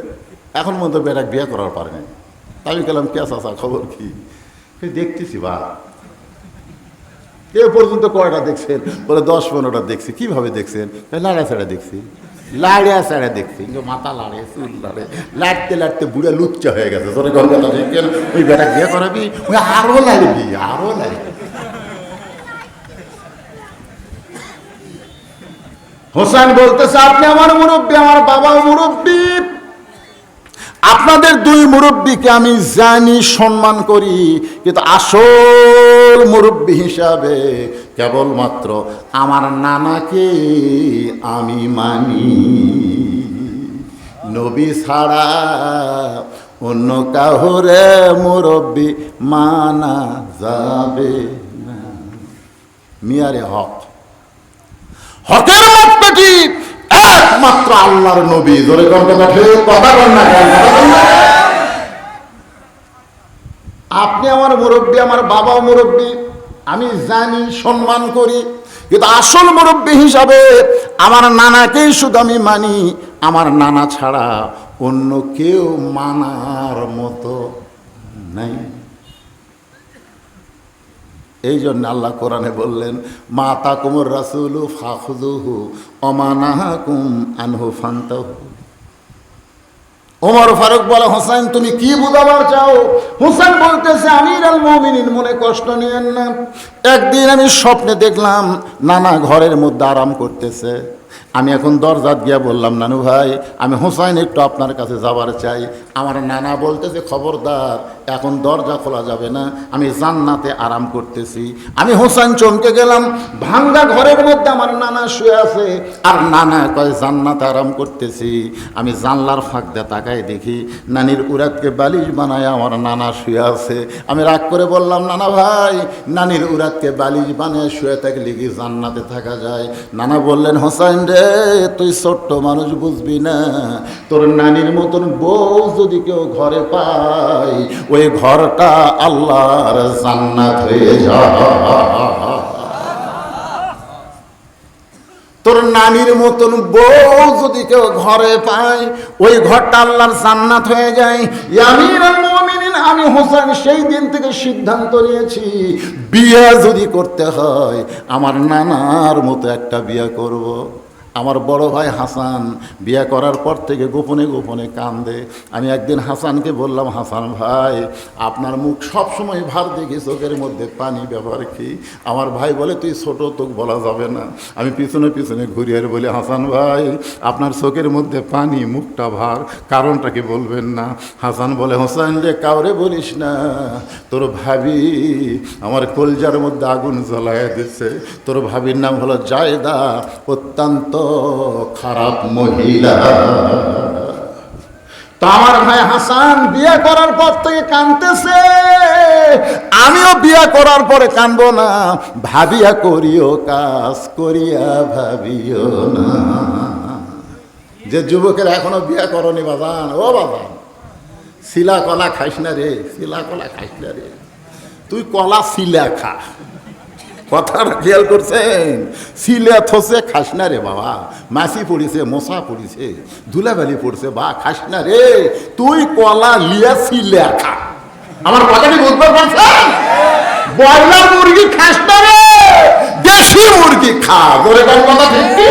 এখন মধ্যে বেটা বিয়ে করার পারেনি। আমি গেলাম, কে চাচা খবর কি? দেখতেছি বা এ পর্যন্ত কয়টা দেখছেন? বলে 10-15টা দেখছি। কিভাবে দেখছেন? লাড়া ছাড়া দেখছি, লাড়িয়া ছাড়া দেখছি, মাথা লাড়ে, চুল লাড়ে, লাড়তে লাড়তে বুড়ে লুচ্চা হয়ে গেছে। তোর কথা দেখেন, ওই বেটা বিয়ে করাবি, ওই আরো লাগবি, আরো লাগবে। হোসেন বলতেছে, আপনি আমার মুরব্বী, আমার বাবাও মুরব্বী, আপনাদের 2 মুরব্বীকে আমি জানি, সম্মান করি, কিন্তু আসল মুরব্বী হিসাবে কেবলমাত্র আমার নানাকে আমি মানি। নবী ছাড়া অন্য কাউরে মুরব্বী মানা যাবে না। মিয়ারে হক, হকের মাপকাঠি একমাত্র আল্লাহর নবী। জোরে কথা বল না, আপনি আমার মুরব্বী, আমার বাবাও মুরব্বী, আমি জানি, সম্মান করি, কিন্তু আসল মুরব্বী হিসাবে আমার নানাকেই শুধু আমি মানি। আমার নানা ছাড়া অন্য কেউ মানার মতো নাই। এই জন্য আল্লাহ কোরআনে বললেন, মা তাকুমুর রাসূলু ফাখুযুহু ওয়া মা নাহাকুম আনহু ফান্তাহু। ওমর ফারুক বলে, হোসেন, তুমি কি বুঝাবার চাও? হোসেন বলতেছে, আমিরুল মুমিনিন, মনে কষ্ট নিয়েন না। একদিন আমি স্বপ্নে দেখলাম নানা ঘরের মধ্যে আরাম করতেছে। আমি এখন দরজা গিয়া বললাম, নানু ভাই, আমি হোসেন একটু আপনার কাছে যাবার চাই। আমার নানা বলতেছে, খবরদার, এখন দরজা খোলা যাবে না, আমি জান্নাতে আরাম করতেছি। আমি হোসেন চমকে গেলাম। ভাঙ্গা ঘরের মধ্যে আমার নানা শুয়ে আছে, আর নানা কয় জান্নাতে আরাম করতেছি। আমি জানলার ফাঁক দিয়ে তাকায় দেখি নানির উরাতকে বালিশ বানায় আমার নানা শুয়ে আছে। আমি রাগ করে বললাম, নানা ভাই, নানির উরাতকে বালিশ বানায় শুয়ে থাকলে কি জান্নাতে থাকা যায়? নানা বললেন, হোসেন রে, তুই ছোট্ট মানুষ, বুঝবি না। তোর নানির মতন বউ যদি কেউ ঘরে পায়, ওই ঘরটা আল্লাহর জান্নাত হয়ে যায়। তোর নানির মতন বউ যদি কেউ ঘরে পায়, ওই ঘরটা আল্লাহর জান্নাত হয়ে যায়। আমিরুল মুমিনিন, আমি হোসেন সেই দিন থেকে সিদ্ধান্ত নিয়েছি, বিয়ে যদি করতে হয় আমার নানার মতো একটা বিয়ে করব। আমার বড় ভাই হাসান বিয়ে করার পর থেকে গোপনে গোপনে কান্দে। আমি একদিন হাসানকে বললাম, হাসান ভাই, আপনার মুখ সবসময় ভার দেখি, চোখের মধ্যে পানি, ব্যাপার কি? আমার ভাই বলে, তুই ছোট, তোকে বলা যাবে না। আমি পিছনে পিছনে ঘুরি আর বলি, হাসান ভাই, আপনার চোখের মধ্যে পানি, মুখটা ভার, কারণটা কি বলবেন না? হাসান বলে, হোসেন রে, কাউরে বলিস না, তোর ভাবি আমার কলজার মধ্যে আগুন জ্বলায় দিচ্ছে। তোর ভাবির নাম হলো জায়দা, অত্যন্ত খারাপ মহিলা। তো আমার ভাই হাসান বিয়ে করার পর থেকে কাঁদতেছে, আমিও বিয়ে করার পরে কাঁদবো না। ভাবিয়া করিও কাজ, করিয়া ভাবিও না। যে যুবকের এখনো বিয়ে করনি বাজান, ও বাজান, শিলা কলা খাইস না রে, শিলা কলা খাইস না রে, তুই কলা শিলা খা। কথাটা খেয়াল করছেন? শিলা থসে খাস না রে বাবা, মাছি পড়িছে, মশা পড়িছে, ধুলাবালি পড়ছে, বা খাস না রে, তুই কলা লিয়া শিলা খা। আমার কথাটি বুঝতে পারছেন? ব্রয়লার মুরগি খাস না রে, দেশি মুরগি খা। বলে কোন কথা ঠিক কি?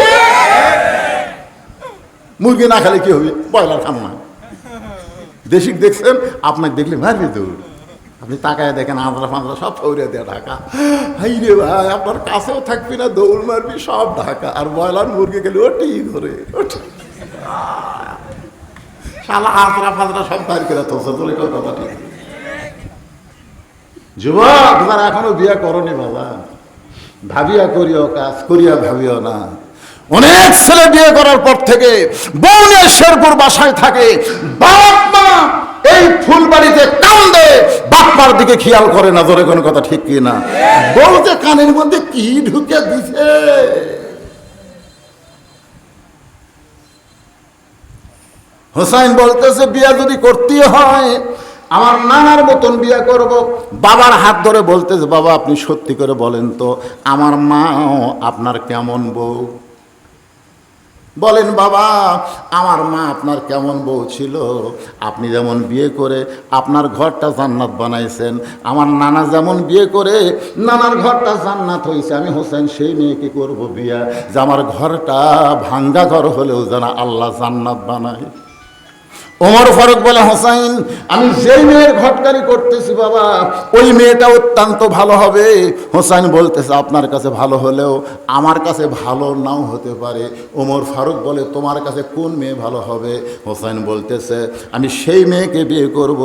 মুরগি না খেলে কি হবে? ব্রয়লার খান না। দেশি দেখছেন, আপনাকে দেখলে মারবে দৌড়। আপনি তাকায় দেখেন আঁধরা ফাঁদরা সব ফৌরিয়া দেওয়া ঢাকা। হাই রে ভাই, আপনার কাছেও থাকবি না, দৌড় মারবি সব ঢাকা। আর ব্রয়লার মুরগি গেলে ওটি ধরে ওটি শালা আঁধরা ফাঁদরা সব বাইর করে তোছে। তোলে কথা ঠিক। যুবক যারা এখনো বিয়ে করনি বাবা, ভাবিয়া করিও কাজ, করিয়া ভাবিও না। অনেক ছেলে বিয়ে করার পর থেকে বউ নিয়ে শেরপুর বাসায় থাকে, বাপ মা এই ফুলবাড়িতে কান্দে, বাপ্পার দিকে খেয়াল করে না। ধরে কোনো কথা ঠিক কি না? বউতে কানের মধ্যে কি ঢুকে দিছে। হোসাইন বলতেছে বিয়ে যদি করতে হয় আমার নানার মতন বিয়ে করব। বাবার হাত ধরে বলতেছে, বাবা আপনি সত্যি করে বলেন তো আমার মাও আপনার কেমন বউ? বলেন বাবা আমার মা আপনার কেমন বউ ছিল? আপনি যেমন বিয়ে করে আপনার ঘরটা জান্নাত বানাইছেন, আমার নানা যেমন বিয়ে করে নানার ঘরটা জান্নাত হয়েছে, আমি হোসেন সেই মেয়েকে করব বিয়া যে আমার ঘরটা ভাঙ্গা ঘর হলেও যেন আল্লাহ জান্নাত বানায়। ওমর ফারুক বলে, হোসাইন আমি যেই মেয়ের ঘটকারি করতেছি বাবা ওই মেয়েটা অত্যন্ত ভালো হবে। হোসাইন বলতেছে আপনার কাছে ভালো হলেও আমার কাছে ভালো নাও হতে পারে। ওমর ফারুক বলে তোমার কাছে কোন মেয়ে ভালো হবে? হোসাইন বলতেছে আমি সেই মেয়েকে বিয়ে করব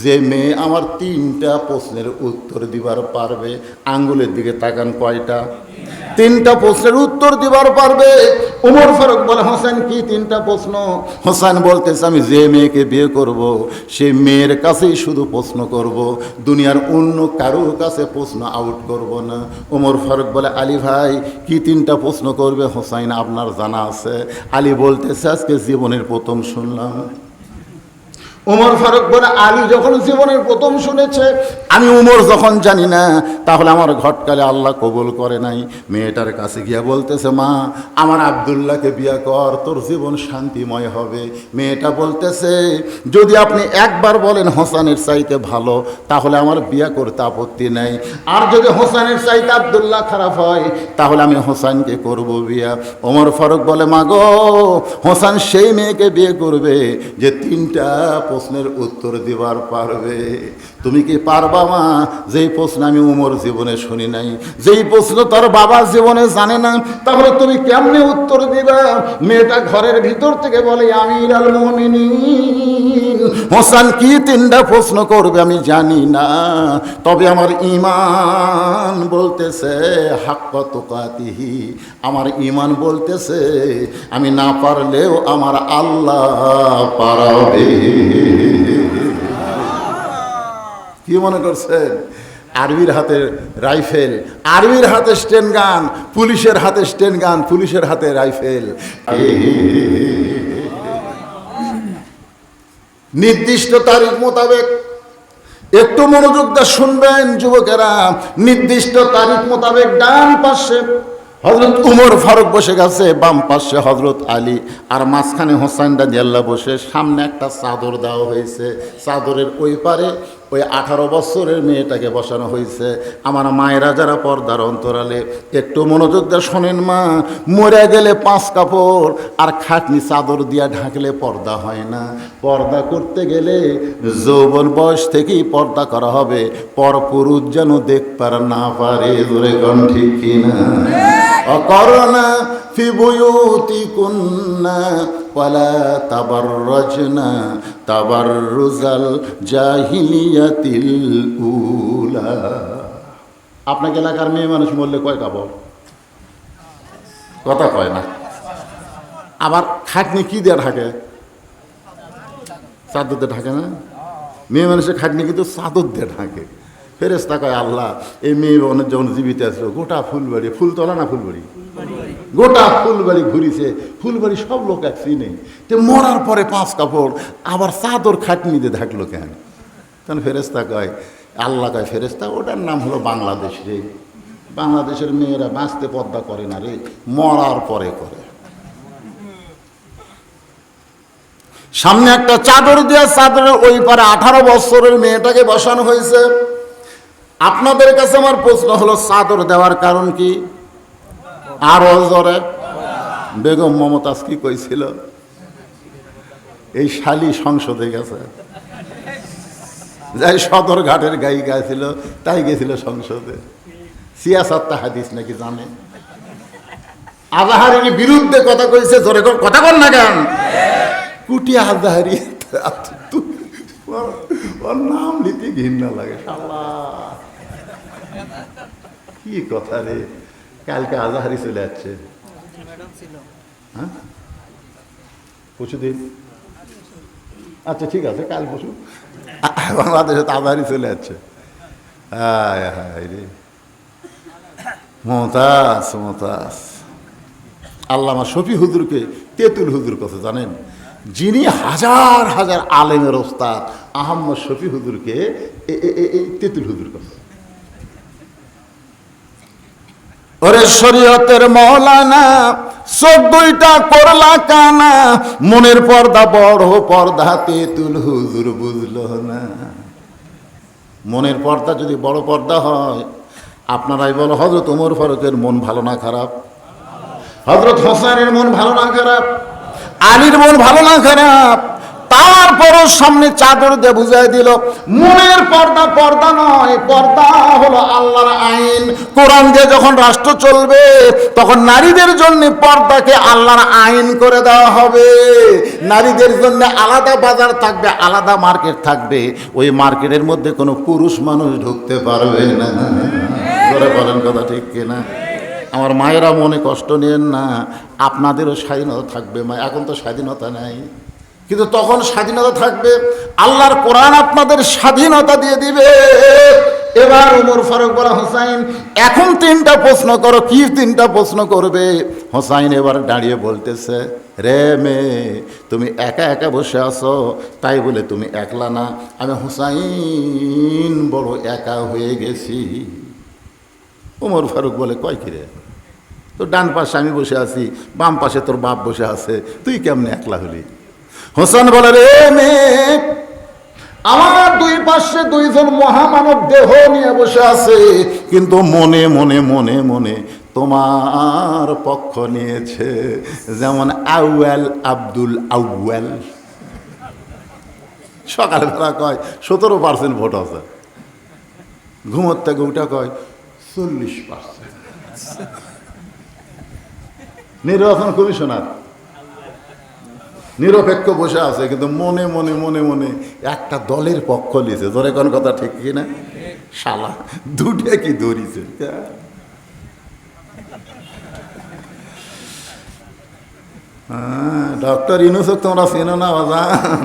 যে মেয়ে আমার 3টা প্রশ্নের উত্তর দিবার পারবে। আঙ্গুলের দিকে তাকান, কয়টা? 3টা প্রশ্নের উত্তর দিবার পারবে। ওমর ফারুক বলে হোসেন কি 3টা প্রশ্ন? হোসেন বলতেছে আমি যে মেয়েকে বিয়ে করব সে মেয়ের কাছেই শুধু প্রশ্ন করব, দুনিয়ার অন্য কারোর কাছে প্রশ্ন আউট করব না। ওমর ফারুক বলে আলী ভাই কি 3টা প্রশ্ন করবে? হোসেন আপনার জানা আছে? আলী বলতেছে আজকে জীবনের প্রথম শুনলাম। ওমর ফারুক বলে আলী যখন জীবনের প্রথম শুনেছে, আমি উমর যখন জানি না, তাহলে আমার ঘটকালে আল্লাহ কবুল করে নাই। মেয়েটার কাছে গিয়া বলতেছে মা আমার আব্দুল্লাহকে বিয়ে কর, তোর জীবন শান্তিময় হবে। মেয়েটা বলতেছে যদি আপনি একবার বলেন হোসেনের চাইতে ভালো তাহলে আমার বিয়ে করতে আপত্তি নেই, আর যদি হোসেনের চাইতে আব্দুল্লাহ খারাপ হয় তাহলে আমি হোসেনকে করব বিয়া। ওমর ফারুক বলে মা গো হোসেন সেই মেয়েকে বিয়ে করবে যে 3টা প্রশ্নের উত্তর দিবার পারবে। তুমি কি পারবা মা? যেই প্রশ্ন আমি উমর জীবনে শুনি নাই, যেই প্রশ্ন তোর বাবা জীবনে জানে না, তাহলে তুমি কেমনে উত্তর দিবা? মেয়েটা ঘরের ভিতর থেকে বলে আমিরুল মুমিনিন হোসেন কি 3টা প্রশ্ন করবে আমি জানি না, তবে আমার ঈমান বলতেছে হাক্কা তুকাতিহি, আমার ঈমান বলতেছে আমি না পারলেও আমার আল্লাহ পারাবে। কি মনে করছেন? আর্মির হাতে রাইফেল, আর্মির হাতে স্টেন গান, পুলিশের হাতে স্টেন গান, পুলিশের হাতে রাইফেল। নির্দিষ্ট তারিখ মোতাবেক, একটু মনোযোগ দিয়ে শুনবেন যুবকেরা, নির্দিষ্ট তারিখ মোতাবেক ডান পাশে হযরত উমর ফারুক বসে গেছে, বাম পাশে হযরত আলী, আর মাঝখানে হোসেন রাদিয়াল্লাহু বসে। সামনে একটা চাদর দেওয়া হয়েছে, চাদরের ওই পারে ওই 18 বছরের মেয়েটাকে বসানো হয়েছে। আমার মায়েরা যারা পর্দার অন্তরালে একটু মনোযোগ দিয়ে শোনেন মা, মরে গেলে 5 কাপড় আর খাটনি চাদর দিয়া ঢাকলে পর্দা হয় না। পর্দা করতে গেলে যৌবন বয়স থেকেই পর্দা করা হবে, পরপুরুষ যেন দেখতে না পারে। জোরে কোন ঠিক কিনা? অকরনা ফি বুয়ুতিকুন্না ওয়ালা তাবাররাজনা তাবাররুজাল জাহিলিয়াতিল উলা। আপনাকে এলাকার মেয়ে মানুষ বললে কয় কাপড়? কথা কয় না। আবার খাটনি কি দিয়ে ঢাকে? চাদর দিয়ে ঢাকে না? মেয়ে মানুষের খাটনি কিন্তু চাদর দিয়ে ঢাকে। ফেরেশতা কয় আল্লাহ এই মেয়ে মানুষ যখন জীবিত আসলো গোটা ফুলবাড়ি, ফুলতলা না ফুলবাড়ি, গোটা ফুলবাড়ি ঘুরিছে, ফুলবাড়ি সব লোক এক চিনে, তো মরার পরে 5 কাপড় আবার চাদর খাটনি দিয়ে ঢাকলো কেন? তখন ফেরেশতা কয়, আল্লাহ কয় ফেরেশতা ওটার নাম হলো বাংলাদেশ রে। বাংলাদেশের মেয়েরা বাঁচতে পর্দা করে না রে, মরার পরে করে। সামনে একটা চাদর দেওয়া, চাদরের ওই পারে 18 বছরের মেয়েটাকে বসানো হয়েছে। আপনাদের কাছে আমার প্রশ্ন হলো চাদর দেওয়ার কারণ কি? আরো জোরে বেগম মমতাজ কি কইছিল? এই শালি সংসদে গেছে, যাই সদর ঘাটের গায়িকা ছিল তাই গেছিল সংসদে। সিয়াসাতটা হাদিস নাকি জানে, আজাহারির বিরুদ্ধে কথা কইছে। জোরে কথা বল না কেন? কুটি আজাহারি, ওর নাম নিতে ঘৃণা লাগে। কি কথা রে, কালকে আজাহারি চলে যাচ্ছে। হ্যাঁ পরশুদিন, আচ্ছা ঠিক আছে, কাল পরশু বাংলাদেশে তো আজাহারি চলে যাচ্ছে। হায় হায় রে, মমতাজ মমতাজ। আল্লামা শফি হুজুরকে তেঁতুল হুজুর কথা জানেন? যিনি হাজার হাজার আলেমের ওস্তাদ আহমদ শফি হুজুরকে তেঁতুল হুজুর কথা। ওরে শরীয়তের মৌলানা, 14টা করলা কানা, মনের পর্দা বড় পর্দা তেঁতুল হুজুর বুঝলো না। মনের পর্দা যদি বড় পর্দা হয়, আপনারাই বলো হযরত ওমর ফারুকের মন ভালো না খারাপ? হযরত হোসেনের মন ভালো না খারাপ? আলীর মন ভালো না খারাপ? তারপরও সামনে চাদর দিয়ে বুঝাই দিল মনের পর্দা পর্দা নয়, পর্দা হলো আল্লাহর আইন। কোরআন দিয়ে যখন রাষ্ট্র চলবে তখন নারীদের জন্য পর্দাকে আল্লাহর আইন করে দেওয়া হবে। নারীদের জন্য আলাদা বাজার থাকবে, আলাদা মার্কেট থাকবে। ওই মার্কেটের মধ্যে কোনো পুরুষ মানুষ ঢুকতে পারবে না। ধরে বলেন কথা ঠিক কিনা? আমার মায়েরা মনে কষ্ট নেন না, আপনাদেরও স্বাধীনতা থাকবে। মা এখন তো স্বাধীনতা নাই, কিন্তু তখন স্বাধীনতা থাকবে। আল্লাহর কোরআন আপনাদের স্বাধীনতা দিয়ে দিবে। এবার ওমর ফারুক বলা, হোসাইন এখন 3টা প্রশ্ন করো। কি 3টা প্রশ্ন করবে? হোসাইন এবার দাঁড়িয়ে বলতেছে, রে মেয়ে তুমি একা একা বসে আছো, তাই বলে তুমি একলা না, আমি হোসাইন বড় একা হয়ে গেছি। ওমর ফারুক বলে, কয় কি রে, তো ডান পাশে আমি বসে আছি, বাম পাশে তোর বাপ বসে আছে, তুই কেমনে একলা হলি? হোসেন বলে, রে মেয়ে আমার 2 পাশে 2জন মহামানব দেহ নিয়ে বসে আছে, কিন্তু মনে মনে মনে মনে তোমার পক্ষ নিয়েছে। যেমন আউয়াল আব্দুল আউয়াল সকালবেলা কয় 17% ভোট আছে, ঘুমোর থেকে উঠা কয় 40%। নির্বাচন কমিশনার নিরপেক্ষ বসে আছে, কিন্তু মনে মনে মনে মনে একটা দলের পক্ষ নিয়েছে। ধরে কোন কথা ঠিক কিনা? শালা দুটো কি ধরিছে। ডক্টর ইউনূসকে তোমরা চেনো না বাজান?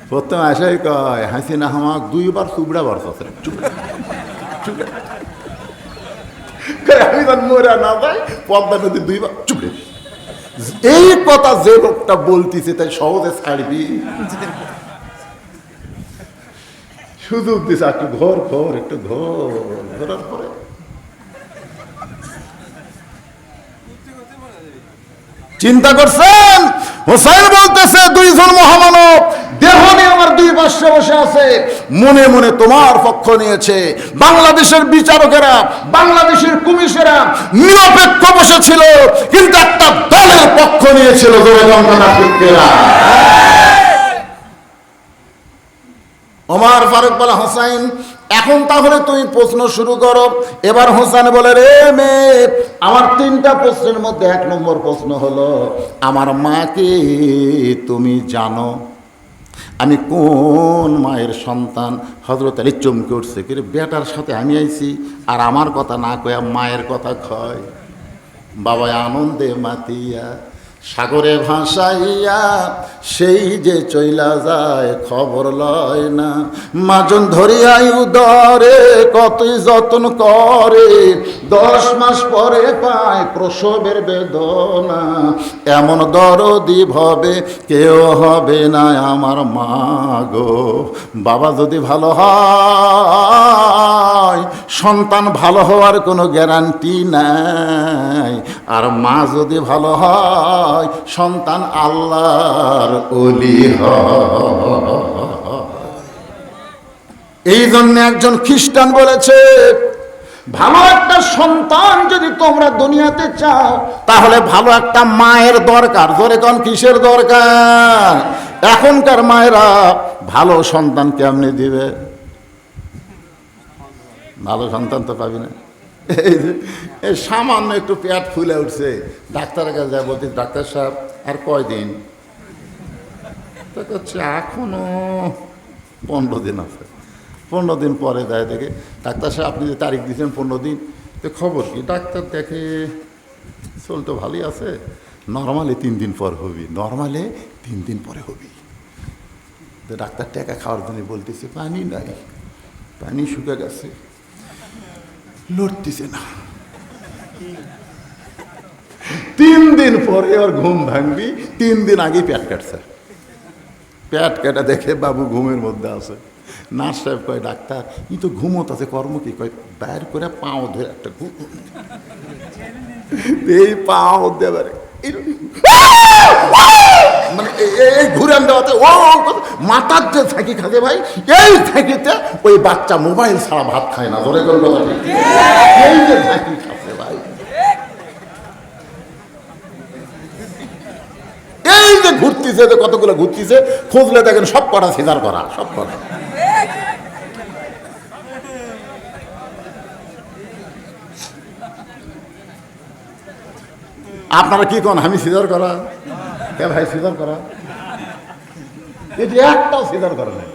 প্রথমে আসাই কয় হাসিনা আমাকে 2 বার চুবড়া বাড়ছে। আমি মরা না যাই পদ্মা নদী 2 বার চুবড়ে। এই কথা যে লোকটা বলতেছে তাই সহজে ছাড়বি? সুযোগ দিছে, একটু ঘর ঘর একটু ঘর ঘোরার পরে চিন্তা করছেন। হোসাইন বলতেছে 2জন মহামানব দেহ নিয়ে আমার 2 পাশে বসে আছে, মনে মনে তোমার পক্ষ নিয়েছে। বাংলাদেশের বিচারকেরা, বাংলাদেশের কমিশনেরা নিরপেক্ষ বসেছিল, কিন্তু একটা দলের পক্ষ নিয়েছিল। ওমর ফারুক বলে, হোসাইন এখন তাহলে তুমি প্রশ্ন শুরু করো। এবার হোসেন বলে, রে মেয়ে আমার 3টা প্রশ্নের মধ্যে 1 নম্বর প্রশ্ন হলো, আমার মাকে তুমি জানো? আমি কোন মায়ের সন্তান? হযরত আলী চমকে উঠছে, কিন্তু বেটার সাথে আমি আইছি আর আমার কথা না কয়া মায়ের কথা কয়। বাবা আনন্দে মাতিয়া সাগরে ভাসাইয়া সেই যে চইলা যায় খবর লয় না। মাজন ধরিয়াই উদরে কতই যত্ন করে, 10 মাস পরে পায় প্রসবের বেদনা। এমন দরদি ভবে কেউ হবে না আমার মা গো। বাবা যদি ভালো হয় সন্তান ভালো হওয়ার কোনো গ্যারান্টি নাই, আর মা যদি ভালো হয় সন্তান আল্লাহর ওলি হয়। এই জন্য একজন খ্রিস্টান বলেছে, ভালো একটা সন্তান যদি তোমরা দুনিয়াতে চাও তাহলে ভালো একটা মায়ের দরকার। জোরে কোন কিসের দরকার? এখনকার মায়েরা ভালো সন্তান কেমনে দিবে? ভালো সন্তান তো পাবি না। এই সামান্য একটু পেট ফুলে উঠছে, ডাক্তারের কাছে যায়, বলছি ডাক্তার সাহেব আর কয়দিন? তো হচ্ছে এখনো 15 দিন আছে। 15 দিন পরে যায়, দেখে ডাক্তার সাহেব আপনি যে তারিখ দিয়েছেন 15 দিন, তো খবর কি? ডাক্তার দেখে চল তো ভালোই আছে, নর্মালি 3 দিন পর হবি, নর্মালে 3 দিন পরে হবি। তো ডাক্তার টাকা খাওয়ার জন্য বলতেছে পানি নাই, পানি শুকে গেছে, লড়তেছে না। 3 দিন পরে ওর ঘুম ভাঙবি, 3 দিন আগে পেট কাটছে। পেট কাটা দেখে বাবু ঘুমের মধ্যে আছে। নার্স সাহেব কয় ডাক্তার ই তো ঘুমত আছে, কর্ম কি? কয় বাইর করে পাও ধরে একটা ঘুম, এই পাও দেবারে মানে এই ঘুরান দেওয়াতে ও মাথার যে থাকি খাবে ভাই, এই থাকিতে ওই বাচ্চা মোবাইল ছাড়া ভাত খায় না। ধরে কোন কথা, এই যে থাকি খাবে ভাই, এই যে ঘুরতেছে, কতগুলো ঘুরতেছে, খুঁজলে দেখেন সব করা সিজার করা, সব করা। আপনারা কি কোন আমি সিজার করা? কে ভাই সিজার করা? এটি একটাও সিজার করে না।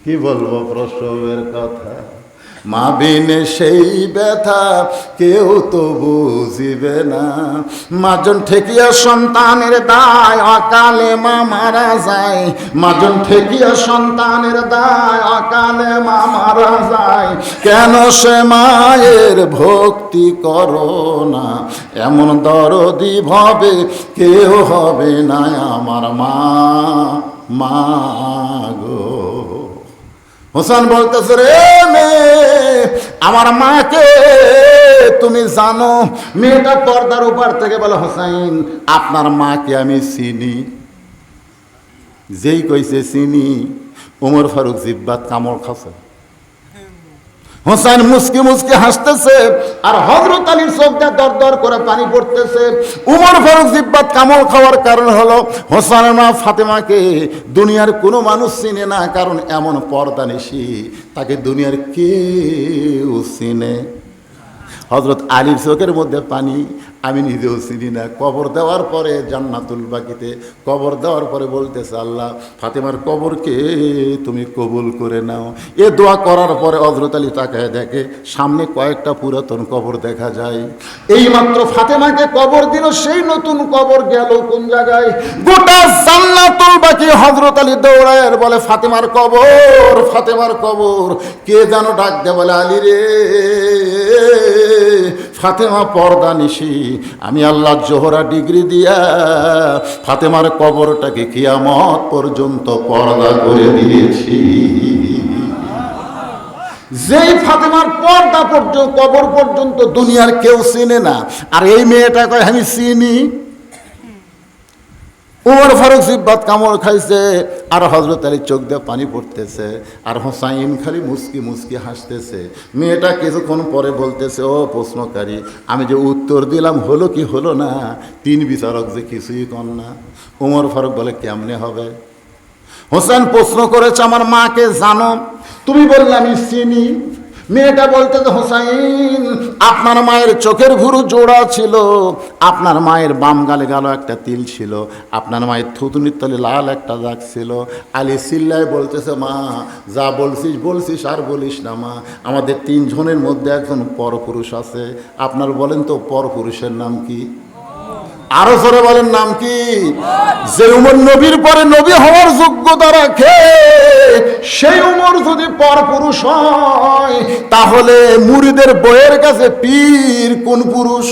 কি বলবো প্রসবের কথা, মা বিনে সেই ব্যথা কেউ তো বুঝিবে না। মাজন ঠেকিয়া সন্তানের দায় অকালে মা মারা যায়, মাজন ঠেকিয়া সন্তানের দায় অকালে মা মারা যায়। কেন সে মায়ের ভক্তি করো না, এমন দরদি ভবে কেউ হবে না আমার মা, মা গো। হোসেন বলতেছে, রে মেয়ে আমার মাকে তুমি জানো? মেয়েটা পর্দার উপর থেকে বলে, হোসেন আপনার মাকে আমি চিনি। যেই কইছে চিনি, ওমর ফারুক জিব্বাত কামড় খাচ্ছে। হোসেন মুসকি মুসকি হাসতেছে, আর হযরত আলীর চোখটা দর দর করে পানি পড়তেছে। উমর ফারুক জিব্বাত কামড় খাওয়ার কারণ হলো হোসেনের মা ফাতেমাকে দুনিয়ার কোনো মানুষ চিনে না, কারণ এমন পর্দা নিশি তাকে দুনিয়ার কেউ চিনে। হযরত আলীর চোখের মধ্যে পানি, আমি নিজেও চিনি না। কবর দেওয়ার পরে জান্নাতুল বাকিতে কবর দেওয়ার পরে বলতেছে, আল্লাহ ফাতেমার কবরকে তুমি কবুল করে নাও। এ দোয়া করার পরে হযরত আলী তাকায় দেখে সামনে কয়েকটা পুরাতন কবর দেখা যায়। এইমাত্র ফাতেমাকে কবর দিল, সেই নতুন কবর গেল কোন জায়গায়? গোটা জান্নাতুল বাকি। হযরত আলী দৌড়ায় বলে, ফাতেমার কবর, ফাতেমার কবর। কে যেন ডাক দেয়, বলে আলী রে, ফাতেমা পর্দা নিশি, আমি আল্লাহ জোহরা ডিগ্রি দিয়া ফাতেমার কবরটাকে কিয়ামত পর্যন্ত পর্দা করে দিয়েছি। যেই ফাতেমার পর্দা পর্যন্ত, কবর পর্যন্ত দুনিয়ার কেউ চিনে না, আর এই মেয়েটা কয় আমি চিনি। উমর ফারুক জিব্বাত কামড় খাইছে, আর হযরত আলী চোখ দিয়ে পানি পড়তেছে, আর হোসাইন খালি মুসকি মুসকি হাসতেছে। মেয়েটা কিছুক্ষণ পরে বলতেছে, ও প্রশ্নকারী, আমি যে উত্তর দিলাম হলো কি হলো না? 3 বিচারক যে কিছুই কন না। উমর ফারুক বলে, কেমনে হবে? হোসেন প্রশ্ন করেছে, আমার মাকে জানো? তুমি বললে আমি চিনি। মেয়েটা বলতে, হোসাইন আপনার মায়ের চোখের ভুরু জোড়া ছিল, আপনার মায়ের বাম গালে গালো একটা তিল ছিল, আপনার মায়ের থুতুনির তলে লাল একটা দাগ ছিল। আলী চিল্লায় বলতেছে, মা যা বলছিস বলছিস, আর বলিস না মা, আমাদের 3 জনের মধ্যে একজন পরপুরুষ আছে, আপনার বলেন তো পরপুরুষের নাম কি? আরো জোরে বলেন নাম কি? যে উমর নবীর পরে নবী হওয়ার যোগ্যতা রাখে, সেই উমর যদি পরপুরুষ হয়, তাহলে মুরিদের বইয়ের কাছে পীর কোন পুরুষ?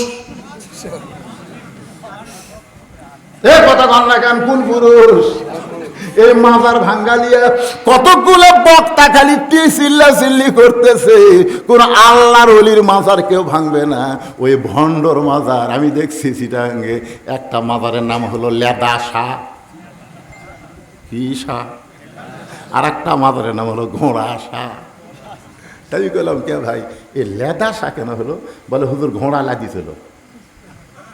এ কথা কন না কেন, কোন পুরুষ? এই মাজার ভাঙ্গালিয়া কতগুলো বক্তা খালি চিল্লা চিল্লি করতেছে, কোন আল্লাহর ওলির মাজার কেউ ভাঙবে না, ওই ভণ্ডর মাজার। আমি দেখছি চিটাঙ্গে একটা মাজারের নাম হলো লেদা শাহ, কি শাহ, আর একটা মাজারের নাম হলো ঘোড়া শাহ। তাই বললাম কে ভাই এই লেদা শাহ কেন হলো? বলে হুজুর ঘোড়া লাগিয়েছিল,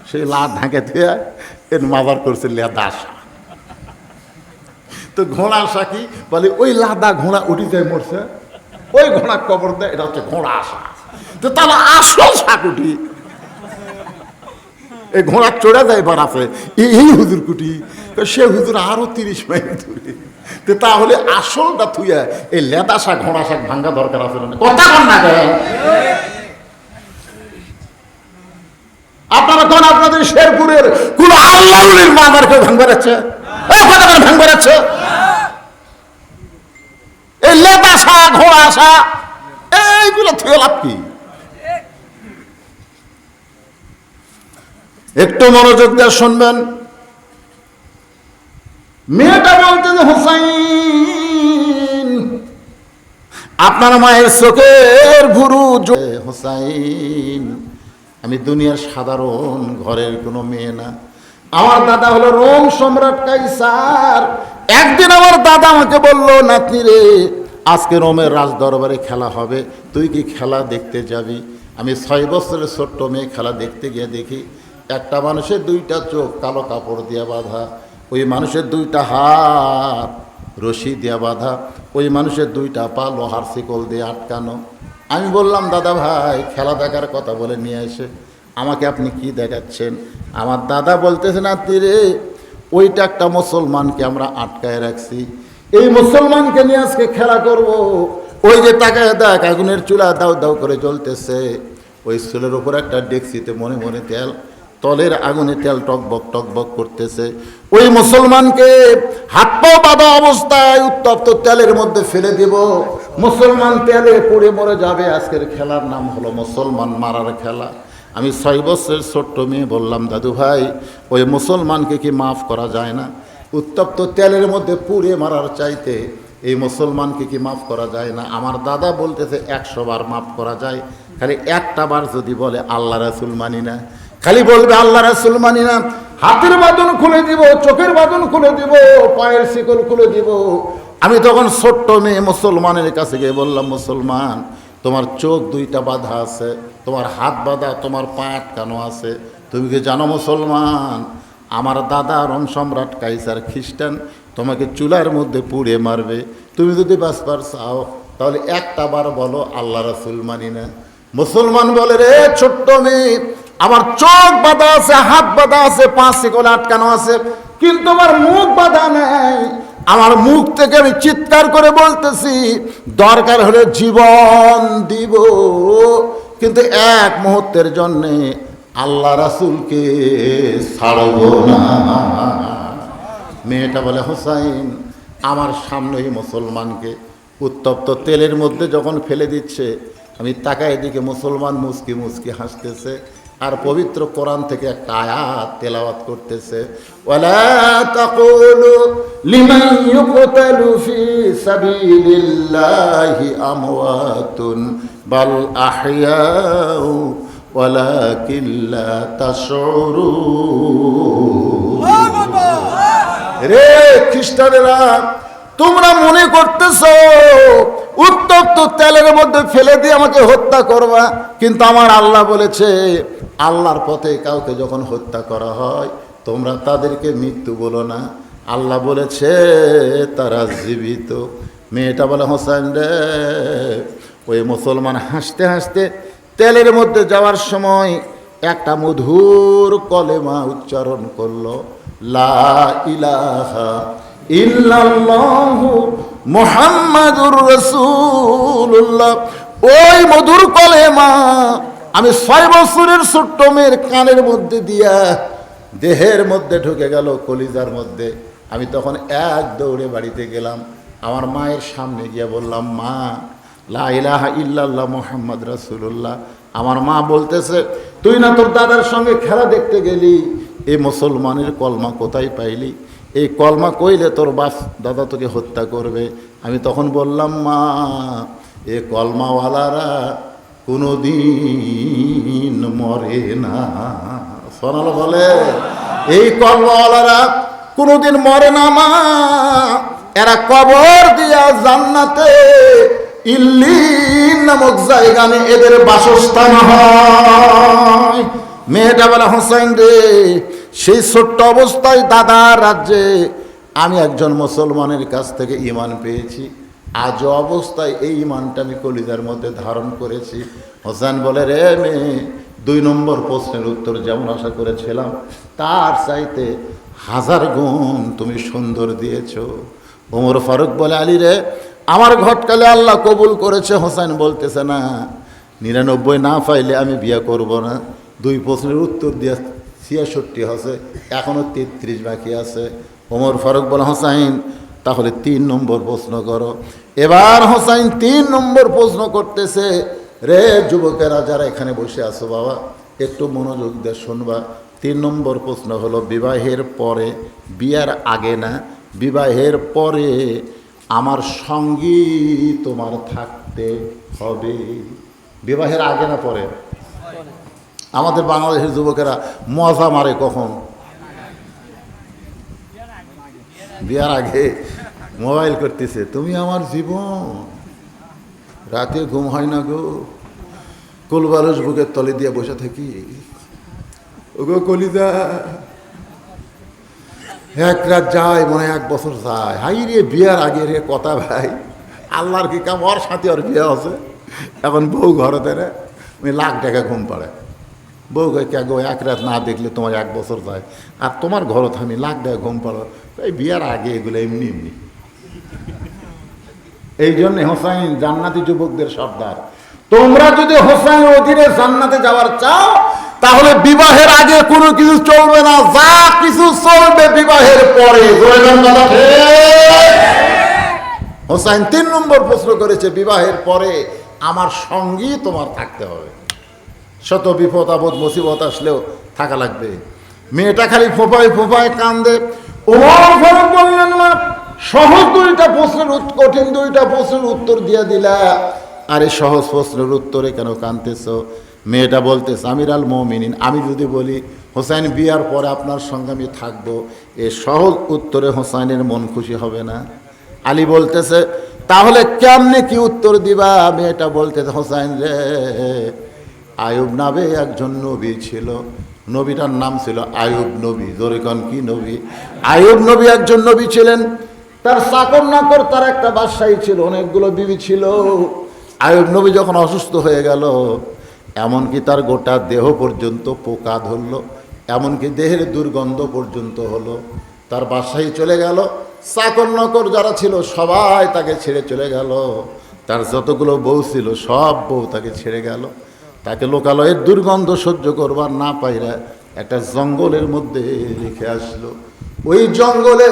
সেই লাদ ঢাকে দিয়ে এর মাজার করছে লেদা শাহ। তো ঘোড়া আসা কি বলে? ওই লাদা ঘোড়া উঠি যায় মরছে, ওই ঘোড়া কবর দেয়, এটা হচ্ছে ঘোড়া আসা। তো তাহলে আসল শাকুটি এই ঘোড়া চড়ে যায় বাড়াছে এই হুজুর কুটি, সে হুজুর আরো 30 মাইল দূরে। তো তাহলে আসলটা থুয়া এই লেদা শাক ঘোড়া শাক ভাঙ্গা দরকার আছে না? কথা বল না আপনারা কোন আপনাদের শেরপুরের কোন আল্লাহর মাজার কেউ ভাঙবে যাচ্ছে? কথা বলে ভাঙবে যাচ্ছে? এই লেদা শা ঘোড়া শা এইগুলো থেকে লাভ কি? একটু মনোযোগ দিয়ে শুনবেন। মেয়েটা বলতে যে হোসাইন আপনার মায়ের চোখের ভুরু, হোসাইন আমি দুনিয়ার সাধারণ ঘরের কোনো মেয়ে না, আমার দাদা হলো রোম সম্রাট কাইসার। একদিন আমার দাদা আমাকে বললো, নাতনি রে আজকে রোমের রাজ দরবারে খেলা হবে, তুই কি খেলা দেখতে যাবি? আমি 6 বছরের ছোট্ট মেয়ে খেলা দেখতে গিয়ে দেখি একটা মানুষের 2টা চোখ কালো কাপড় দিয়ে বাঁধা, ওই মানুষের 2টা হাত রশি দিয়ে বাঁধা, ওই মানুষের 2টা পা লোহার শিকল দিয়ে আটকানো। আমি বললাম দাদা ভাই খেলা দেখার কথা বলে নিয়ে এসে আমাকে আপনি কি দেখাচ্ছেন? আমার দাদা বলতেছে, না তীরে ওইটা একটা মুসলমানকে আমরা আটকায় রাখছি, এই মুসলমানকে নিয়ে আজকে খেলা করব। ওই যে তাকায় দেখ আগুনের চুলা দাউ দাউ করে জ্বলতেছে, ওই চুলের উপর একটা ডেকচিতে মনে মনে তেল, তলের আগুনে তেল টকবক করতেছে। ওই মুসলমানকে হাত পা বাঁধা অবস্থায় উত্তপ্ত তেলের মধ্যে ফেলে দেব, মুসলমান তেলে পড়ে মরে যাবে। আজকের খেলার নাম হলো মুসলমান মারার খেলা। আমি 6 বছরের ছোট্ট মেয়ে বললাম, দাদু ভাই ওই মুসলমানকে কি মাফ করা যায় না? উত্তপ্ত তেলের মধ্যে পুড়ে মারার চাইতে এই মুসলমানকে কি মাফ করা যায় না? আমার দাদা বলতেছে 100 বার মাফ করা যায়, খালি একটা বার যদি বলে আল্লাহ রাসূল মানি না, খালি বলবে আল্লাহ রাসূল মানি না, হাতের বাঁধন খুলে দিব, চোখের বাঁধন খুলে দিব, পায়ের শিকল খুলে দিব। আমি তখন ছোট্ট মেয়ে মুসলমানের কাছে গিয়ে বললাম, মুসলমান তোমার চোখ 2টা বাঁধা আছে, তোমার হাত বাঁধা, তোমার পা আটকানো আছে, তুমি কি জানো মুসলমান আমার দাদা রোম সম্রাট কাইসার খ্রিস্টান, তোমাকে চুলার মধ্যে পুড়ে মারবে, তুমি যদি বাঁচবার চাও তাহলে একটা বার বলো আল্লাহ রাসূল মানি না। মুসলমান বলে, রে ছোট্ট মেয়ে আমার চোখ বাঁধা আছে, হাত বাঁধা আছে, পা শিকল আটকানো আছে, কিন্তু আমার মুখ বাঁধা নেই। আমার মুখ থেকে আমি চিৎকার করে বলতেছি দরকার হলে জীবন দিব, কিন্তু 1 মুহূর্তের জন্যে আল্লাহ রাসূলকে ছাড়ব না। মেয়েটা বলে, হোসাইন আমার সামনেই মুসলমানকে উত্তপ্ত তেলের মধ্যে যখন ফেলে দিচ্ছে, আমি তাকায় দিকে মুসলমান মুচকি মুচকি হাসতেছে, আর পবিত্র কোরআন থেকে একটা আয়াত তেলাওয়াত করতেছে, ওয়ালা তাকুলু লিমান ইউকতালু ফি সাবিলিল্লাহি আমওয়াতুন বাল আহইয়াউ ওয়ালাকিন লা তাশউরুন। রে খ্রিস্টানেরা তোমরা মনে করতেছো উত্তপ্ত তেলের মধ্যে ফেলে দিয়ে আমাকে হত্যা করবা, কিন্তু আমার আল্লাহ বলেছে আল্লাহর পথে কাউকে যখন হত্যা করা হয় তোমরা তাদেরকে মৃত্যু বলো না, আল্লাহ বলেছে তারা জীবিত। মেয়েটা বলে, হোসেন রে ওই মুসলমান হাসতে হাসতে তেলের মধ্যে যাওয়ার সময় একটা মধুর কলেমা উচ্চারণ করলো, লা ইলাহা ইল্লাল্লাহু মুহাম্মাদুর রাসূলুল্লাহ। ওই মধুর কলেমা আমি 6 বছরের ছোট্ট মেয়ের কানের মধ্যে দিয়া দেহের মধ্যে ঢুকে গেল, কলিজার মধ্যে। আমি তখন এক দৌড়ে বাড়িতে গেলাম, আমার মায়ের সামনে গিয়ে বললাম, মা, লা ইলাহা ইল্লাল্লাহ মুহাম্মদ রাসূলুল্লাহ। আমার মা বলতেছে, তুই না তোর দাদার সঙ্গে খেলা দেখতে গেলি, এই মুসলমানের কলমা কোথায় পাইলি? এই কলমা কইলে তোর বাপ দাদা তোকে হত্যা করবে। আমি তখন বললাম, মা, এ কলমাওয়ালারা কোনোদিন মরে না। সোনালো বলে, এই কলমাওয়ালারা কোনোদিন মরে না মা, এরা কবর দিয়া জান্নাতে ইল্লিন নামক জায়গানে এদের বাসস্থান হয়। মেয়েটা বলে, হোসেন রে, সেই ছোট্ট অবস্থায় দাদার রাজ্যে আমি একজন মুসলমানের কাছ থেকে ঈমান পেয়েছি, আজ অবস্থায় এই ঈমানটা আমি কলিজার মধ্যে ধারণ করেছি। হোসেন বলে, রে মেয়ে, 2 নম্বর প্রশ্নের উত্তর যেমন আশা করেছিলাম তার চাইতে 1000 গুণ তুমি সুন্দর দিয়েছ। ওমর ফারুক বলে, আলী রে, আমার ঘটকালে আল্লাহ কবুল করেছে। হোসেন বলতেছে, না, 99 না পাইলে আমি বিয়ে করব না। 2 প্রশ্নের উত্তর দিয়ে 66 হচ্ছে, এখনও 33 বাকি আছে। ওমর ফারুক বলে, হোসাইন, তাহলে 3 নম্বর প্রশ্ন করো। এবার হোসাইন 3 নম্বর প্রশ্ন করতেছে। রে যুবকেরা যারা এখানে বসে আছো বাবা, একটু মনোযোগ দিয়ে শুনবা। 3 নম্বর প্রশ্ন হলো, বিবাহের পরে, বিয়ার আগে না, বিবাহের পরে আমার সঙ্গী তোমার থাকতে হবে। বিবাহের আগে না পরে? আমাদের বাংলাদেশের যুবকেরা মজা মারে কখন? বিয়ার আগে মোবাইল করতেছে, তুমি আমার জীবন, রাতে ঘুম হয় না গো, কোলবালস বুকের তলে দিয়ে বসে থাকি, ওগো কলিজা, এক রাত যায় মনে হয় 1 বছর যায়। হাই রে, বিয়ার আগে রে কথা ভাই, আল্লাহর কি কাম, ওর সাথে ওর বিয়ে আছে। এখন বউ ঘরে দেয়, ওই লাখ টাকা ঘুম পাড়ে। বউ কে গো, 1 রাত না দেখলে তোমার 1 বছর যায়, আর তোমার ঘরত আমি লাখ টাকা ঘুম পাড়ো। এই বিয়ার আগে এগুলো এমনি এমনি। এই জন্যে হোসাইন জান্নাতি যুবকদের সর্দার। তোমরা যদি হোসাইনের অধীনে জান্নাতে যাওয়ার চাও, তাহলে বিবাহের আগে কোনো কিছু চলবে না, যা কিছু চলবে বিবাহের পরে। হোসাইন 3 নম্বর প্রশ্ন করেছে, বিবাহের পরে আমার সঙ্গী তোমার থাকতে হবে। শত বিপদ আপদ মুসিবত আসলেও থাকা লাগবে। মেয়েটা খালি ফোঁপায় ফোঁপায় কান্দে। ওমর ফারুক বললেন, না, সহজ 2টা প্রশ্নের কঠিন 2টা প্রশ্নের উত্তর দিয়ে দিলা, আরে সহজ প্রশ্নের উত্তরে কেন কাঁদতেছ? মেয়েটা বলতেছে, আমির আল মুমিনিন, আমি যদি বলি হোসাইন বিয়ার পরে আপনার সঙ্গে আমি থাকবো, এ সহজ উত্তরে হোসাইনের মন খুশি হবে না? আলী বলতেছে, তাহলে কেমনে কি উত্তর দিবা? মেয়েটা বলতেছে, হোসাইন রে, আয়ুব নামে একজন নবী ছিল, নবীটার নাম ছিল আয়ুব নবী। জোরে কোন, কি নবী? আয়ুব নবী একজন নবী ছিলেন। তার চাকর নাকর, তার একটা বাদশাহী ছিল, অনেকগুলো বিবি ছিল। আয়ুব নবী যখন অসুস্থ হয়ে গেল, এমনকি তার গোটা দেহ পর্যন্ত পোকা ধরল, এমনকি দেহের দুর্গন্ধ পর্যন্ত হলো। তার বাদশাহী চলে গেল, চাকর নকর যারা ছিল সবাই তাকে ছেড়ে চলে গেল। তার যতগুলো বউ ছিল সব বউ তাকে ছেড়ে গেল। তাকে লোকালয়ের দুর্গন্ধ সহ্য করবার না পাইরা একটা জঙ্গলের মধ্যে রেখে আসলো। ওই জঙ্গলে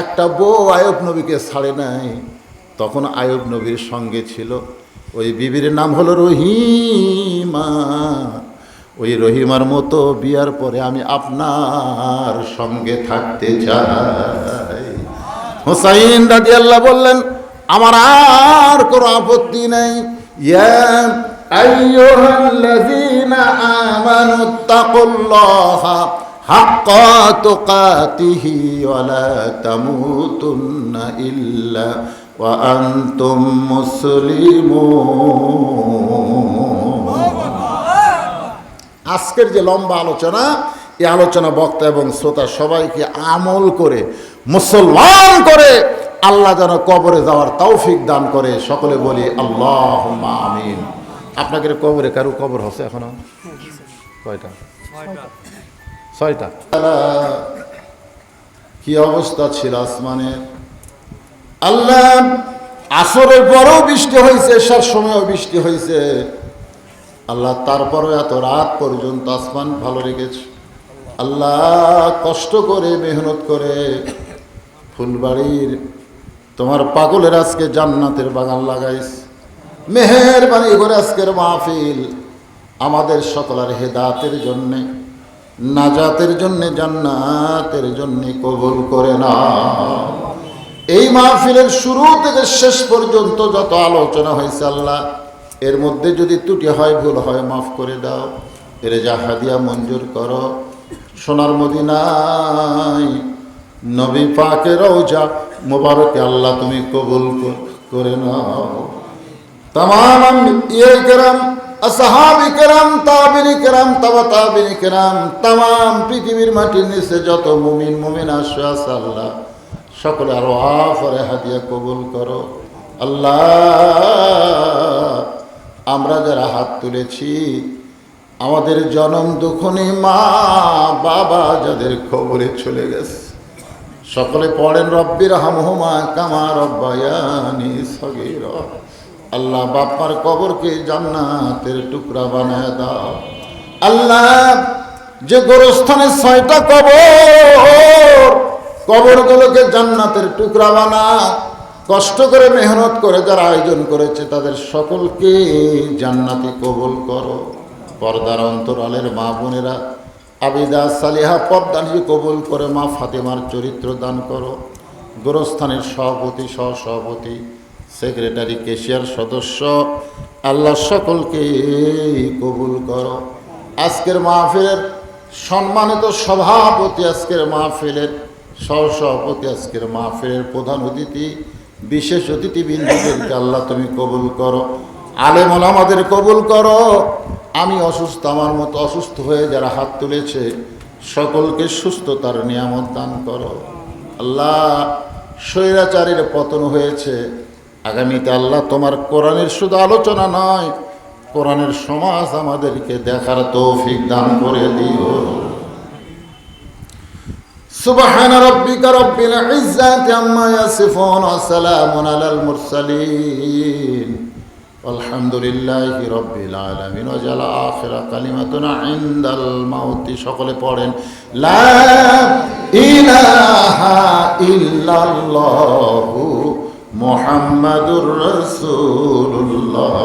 একটা বউ আয়ুব নবীকে ছাড়ে নাই। তখন আয়ুব নবীর সঙ্গে ছিল ওই বিবির নাম হলো রহিমা। ওই রহিমার মতো বিয়ার পরে আমি আপনার সঙ্গে থাকতে চাই। হুসাইন রাদিয়াল্লাহু বললেন, আমার আর কোনো আপত্তি নেই। ইয়া আইয়ুহাল্লাযীনা আমানুত্তাকুল্লাহা হাক্কা তুকাতিহি ওয়া লা তামুতুন্না ইল্লা ওয়া আনতুম মুসলিমুন। আজকের যে লম্বা আলোচনা, এই আলোচনা বক্তা এবং শ্রোতা সবাইকে আমল করে মুসলমান করে আল্লাহ যেন কবরে যাওয়ার তৌফিক দান করে। সকলে বলি আল্লাহুম্মা আমিন। আপনাদের কবরে কারো কবর হচ্ছে এখনো? কয়টা? 6টা। কি অবস্থা ছিল আসমানের! আল্লাহ আসরের পরেও বৃষ্টি হয়েছে, এশার সময়ও বৃষ্টি হয়েছে। আল্লাহ তারপরও এত রাত পর্যন্ত আসমান ভালো রেখেছে। আল্লাহ কষ্ট করে মেহনত করে ফুলবাড়ির তোমার পাগলের আজকে জান্নাতের বাগান লাগাইস। মেহেরবানি করে আজকের মাহফিল আমাদের সকলের হেদাতের জন্যে, নাজাতের জন্যে, জান্নাতের জন্যে কবুল করে না। এই মাহফিলের শুরু থেকে শেষ পর্যন্ত যত আলোচনা হয়েছে আল্লাহ, এর মধ্যে যদি ত্রুটি হয়, ভুল হয়, মাফ করে দাও। এর যা হাদিয়া মঞ্জুর করো। সোনার মদিনায় নবী পাকের রওজা মোবারকে আল্লাহ তুমি কবুল করে নাও। तमाम अंबिया किराम, আসহাবে কিরাম, তাবিঈন কিরাম, তাবিঈন কিরাম, तमाम পৃথিবীর মাটির নিচে যত মুমিন মুমিনা আছে আল্লাহ সকলে আরো আফরে হাদিয়া কবুল করো। আল্লাহ আমরা যারা হাত তুলেছি, আমাদের জনম দুঃখনী মা বাবা যাদের খবরে চলে গেছে, সকলে পড়েন রব্বির হামহুমা কামা রব্বায়ানি সগীরা। আল্লাহ বাপ্পার কবরকে জান্নাতের টুকরা বানায় দাও। আল্লাহ যে গোরস্থানে 6টা কবরগুলোকে জান্নাতের টুকরা বানা। কষ্ট করে মেহনত করে যারা আয়োজন করেছে তাদের সকলকে জান্নাতি কবুল করো। পর্দার অন্তরালের মা বোনেরা আবিদা সালিহা পর্দানি কবুল করে মা ফাতেমার চরিত্র দান করো। গোরস্থানের সভাপতি, সহসভাপতি, সেক্রেটারি, কেশিয়ার সদস্য আল্লাহ সকলকে কবুল করো। আজকের মাহফিলের সম্মানিত সভাপতি, আজকের মাহফিলের সহসভাপতি, আজকের মাহফিলের প্রধান অতিথি, বিশেষ অতিথিবৃন্দদেরকে আল্লাহ তুমি কবুল করো। আলেম ওলামাদের কবুল করো। আমি অসুস্থ, আমার মতো অসুস্থ হয়ে যারা হাত তুলেছে সকলকে সুস্থতার নিয়ামত দান করো। আল্লাহ স্বৈরাচারীর পতন হয়েছে, আগামীতে আল্লাহ তোমার কোরআনের শুধু আলোচনা নয়, কোরআনের সমাজ আমাদেরকে দেখার তৌফিক দান করে দিও। সুবহান রাব্বিকা রাব্বিল ইজ্জাতি আম্মা ইয়াসিফুন ওয়া সালামুন আলাল মুরসালিন আলহামদুলিল্লাহি রাব্বিল আলামিন। ওয়া জালা আখিরা কালিমাতুনা ইনদাল মাউতি। সকলে পড়েন লা ইলাহা ইল্লাল্লাহু মুহাম্মাদুর রাসূলুল্লাহ।